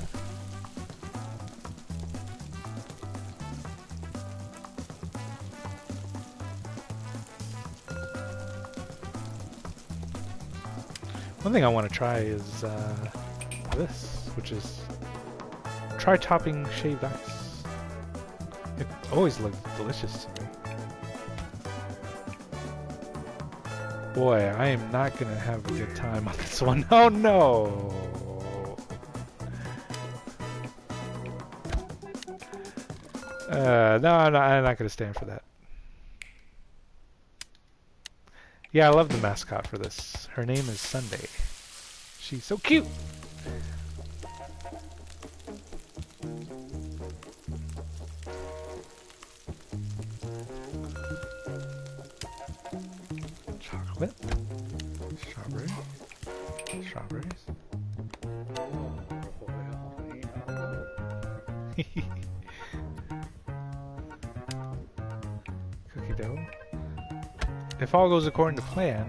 One thing I want to try is this, which is try topping shaved ice. It always looks delicious to me. Boy, I am not gonna have a good time on this one. Oh no! No, I'm not gonna stand for that. Yeah, I love the mascot for this. Her name is Sunday. She's so cute! Chocolate. Strawberry. Strawberries. Cookie dough. If all goes according to plan,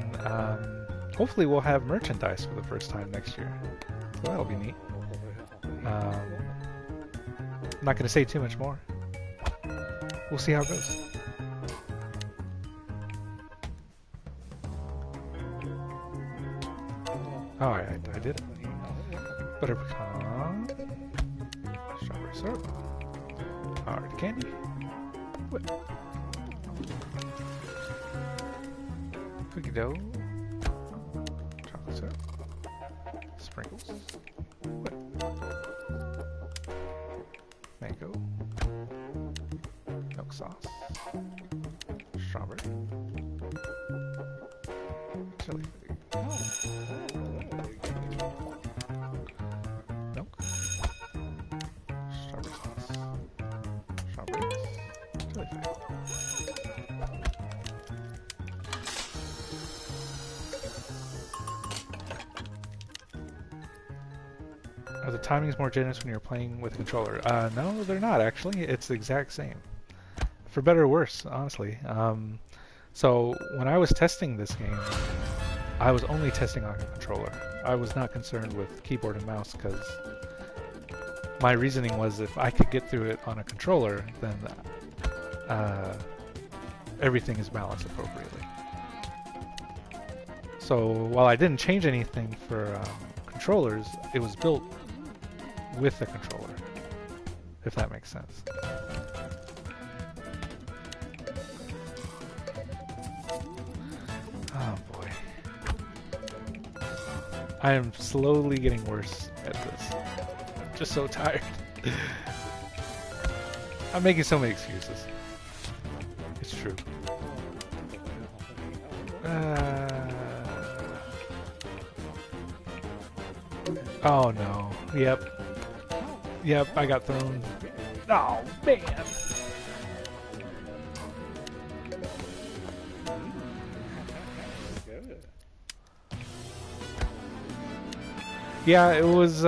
hopefully we'll have merchandise for the first time next year. So that'll be neat. I'm not going to say too much more. We'll see how it goes. Oh, I did it. Butter pecan. Strawberry syrup. Alright, candy. Whip. Cookie dough. Chocolate syrup. Sprinkles. Whip. Mango. Milk sauce. Strawberry. Chili flake. Milk. Strawberry sauce. Strawberries. Chili flake. Are the timings more generous when you're playing with a controller? No, they're not actually. It's the exact same. For better or worse, honestly. So when I was testing this game, I was only testing on a controller. I was not concerned with keyboard and mouse because my reasoning was if I could get through it on a controller, then everything is balanced appropriately. So while I didn't change anything for controllers, it was built with a controller, if that makes sense. Oh boy. I am slowly getting worse at this. I'm just so tired. I'm making so many excuses. It's true. Oh no. Yep. Yep, I got thrown. Oh man. Yeah, it was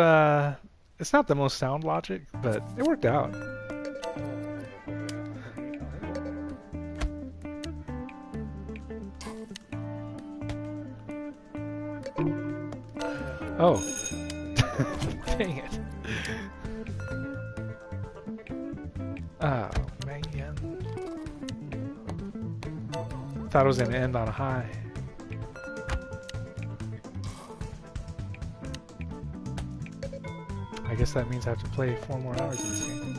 it's not the most sound logic, but it worked out. Oh. Dang it. Oh, man. Thought it was going to end on a high. I guess that means I have to play 4 more hours in this game.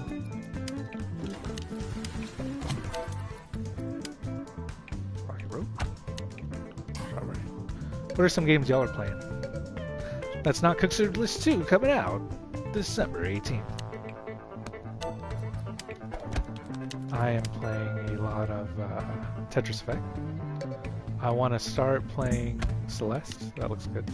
Rocky Road. Strawberry. What are some games y'all are playing? That's Not Considered List 2 coming out December 18th. I am playing a lot of Tetris Effect. I want to start playing Celeste. That looks good.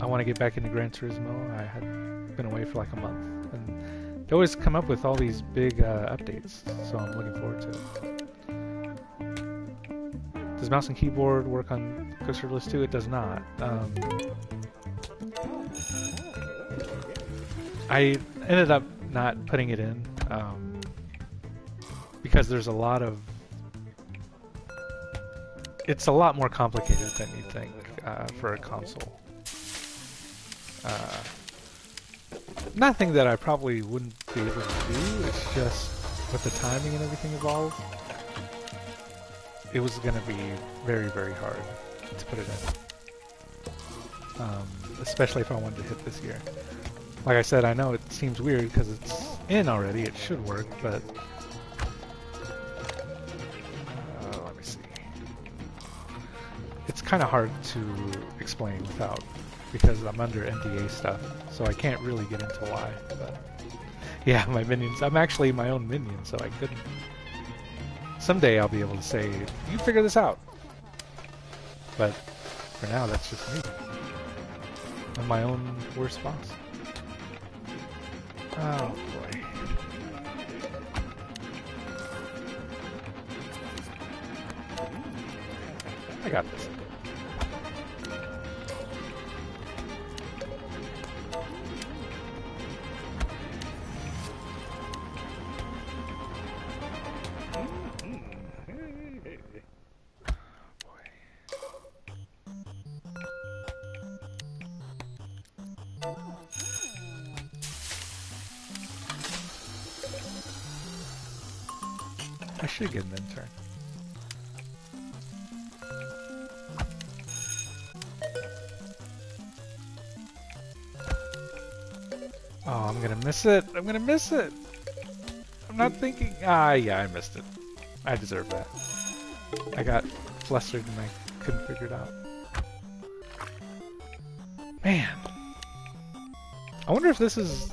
I want to get back into Gran Turismo. I had been away for like a month, and they always come up with all these big updates, so I'm looking forward to it. Does mouse and keyboard work on Quick Serverless 2? It does not. I ended up not putting it in because there's a lot of... It's a lot more complicated than you think for a console. Nothing that I probably wouldn't be able to do, it's just with the timing and everything involved, it was going to be very, very hard to put it in. Especially if I wanted to hit this year. Like I said, I know it seems weird because it's in already, it should work, but... let me see. It's kind of hard to explain without, because I'm under NDA stuff, so I can't really get into why, but... Yeah, my minions. I'm actually my own minion, so I couldn't... Someday I'll be able to say, you figure this out! But for now, that's just me. I'm my own worst boss. Oh boy. I got this. I should get an intern. Oh, I'm gonna miss it. I'm gonna miss it. I'm not thinking. Ah, yeah, I missed it. I deserve that. I got flustered and I couldn't figure it out. Man. I wonder if this is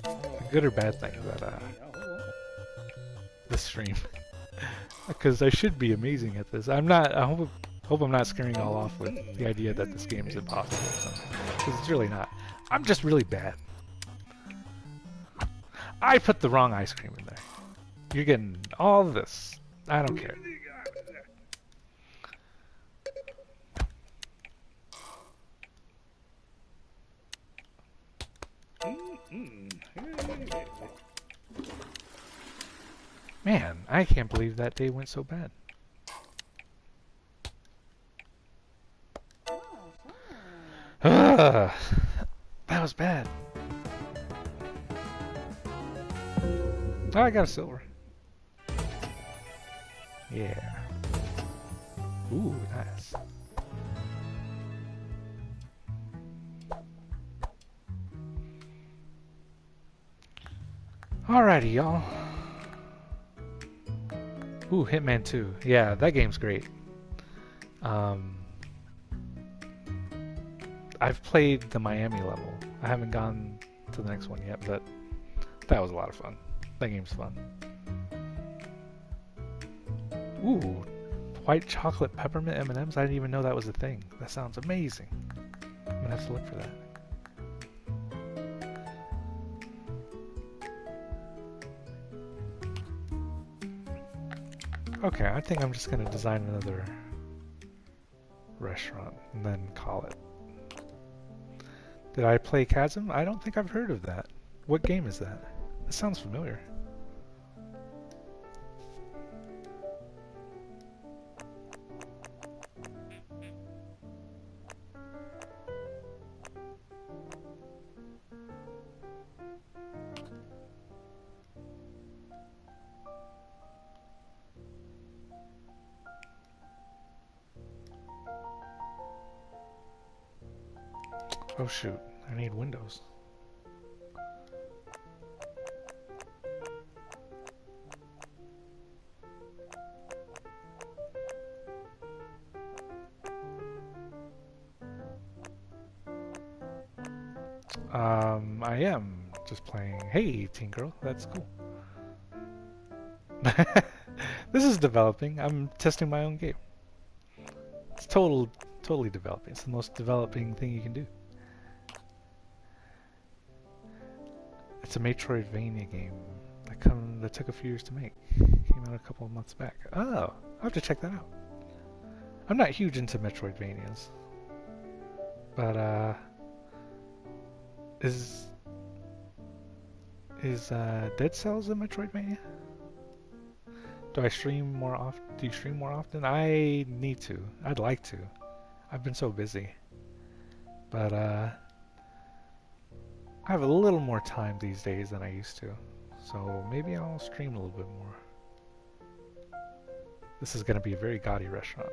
a good or bad thing that this stream, because I should be amazing at this. I'm not. I hope I'm not scaring y'all off with the idea that this game is impossible, because it's really not. I'm just really bad. I put the wrong ice cream in there. You're getting all of this. I don't care. Man, I can't believe that day went so bad. That was bad. Oh, I got a silver. Yeah. Ooh, nice. Alrighty, y'all. Ooh, Hitman 2. Yeah, that game's great. I've played the Miami level. I haven't gone to the next one yet, but that was a lot of fun. That game's fun. Ooh, white chocolate peppermint M&Ms? I didn't even know that was a thing. That sounds amazing. I'm gonna have to look for that. Okay, I think I'm just gonna design another restaurant and then call it. Did I play Chasm? I don't think I've heard of that. What game is that? That sounds familiar. Oh shoot, I need Windows. I am Just playing. Hey, teen girl, that's cool. This is developing. I'm testing my own game. It's totally developing. It's the most developing thing you can do. It's a Metroidvania game that took a few years to make. Came out a couple of months back. Oh, I'll have to check that out. I'm not huge into Metroidvanias, but is Dead Cells a Metroidvania? Do I stream more often? Do you stream more often? I need to. I'd like to. I've been so busy, but I have a little more time these days than I used to, so maybe I'll stream a little bit more. This is going to be a very gaudy restaurant.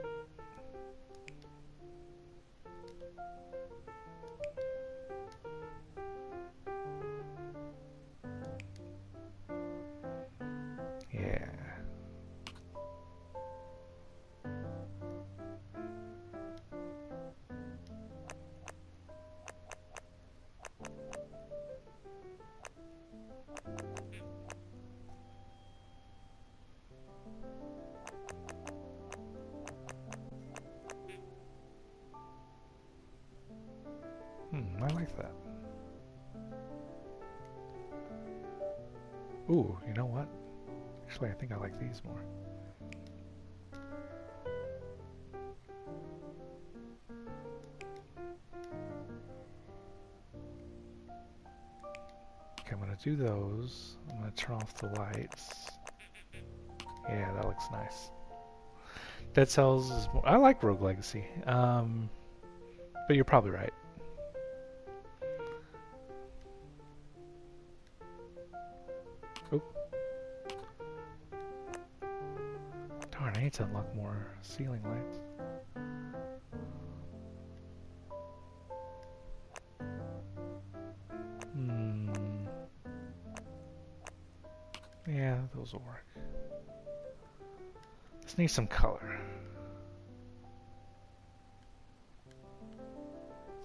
Yeah. I like that. Ooh, you know what? Actually, I think I like these more. Okay, I'm gonna do those. I'm gonna turn off the lights. Yeah, that looks nice. Dead Cells is more, I like Rogue Legacy. But you're probably right. Oh. Darn, I need to unlock more ceiling lights. Yeah, those will work. Just need some color.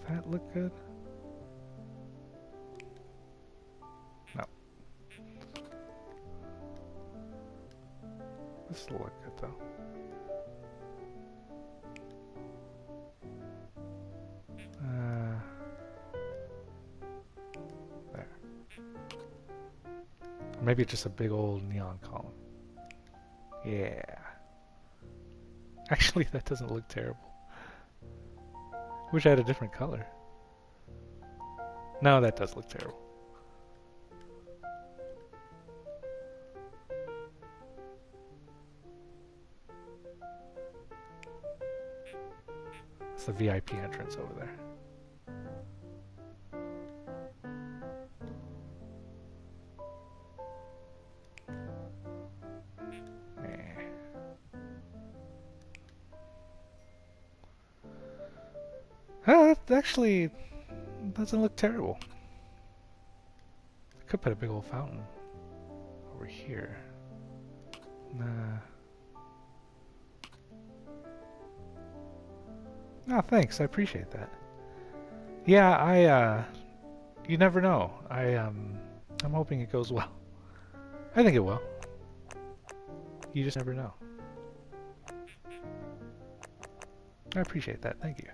Does that look good? No. This will look good though. There. Or maybe it's just a big old neon column. Yeah. Actually, that doesn't look terrible. Wish I had a different color. No, that does look terrible. It's the VIP entrance over there. That actually doesn't look terrible. I could put a big old fountain over here. Nah. Oh, thanks. I appreciate that. Yeah, you never know. I'm hoping it goes well. I think it will. You just never know. I appreciate that. Thank you.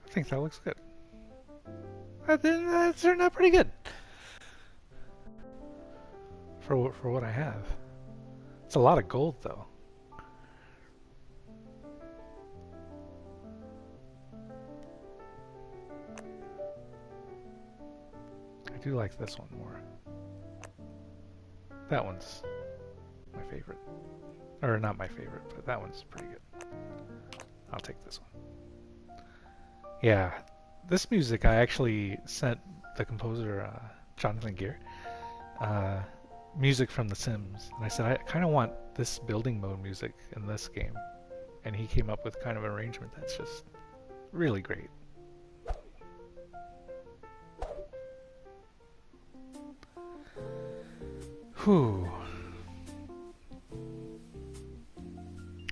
I think that looks good. That turned out pretty good for what I have. It's a lot of gold though. I do like this one more. That one's my favorite. Or not my favorite, but that one's pretty good. I'll take this one. Yeah, this music I actually sent the composer, Jonathan Gear, uh, music from The Sims. And I said, I kind of want this building mode music in this game. And he came up with kind of an arrangement that's just really great. Whew.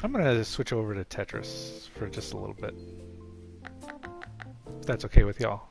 I'm gonna switch over to Tetris for just a little bit. If that's okay with y'all.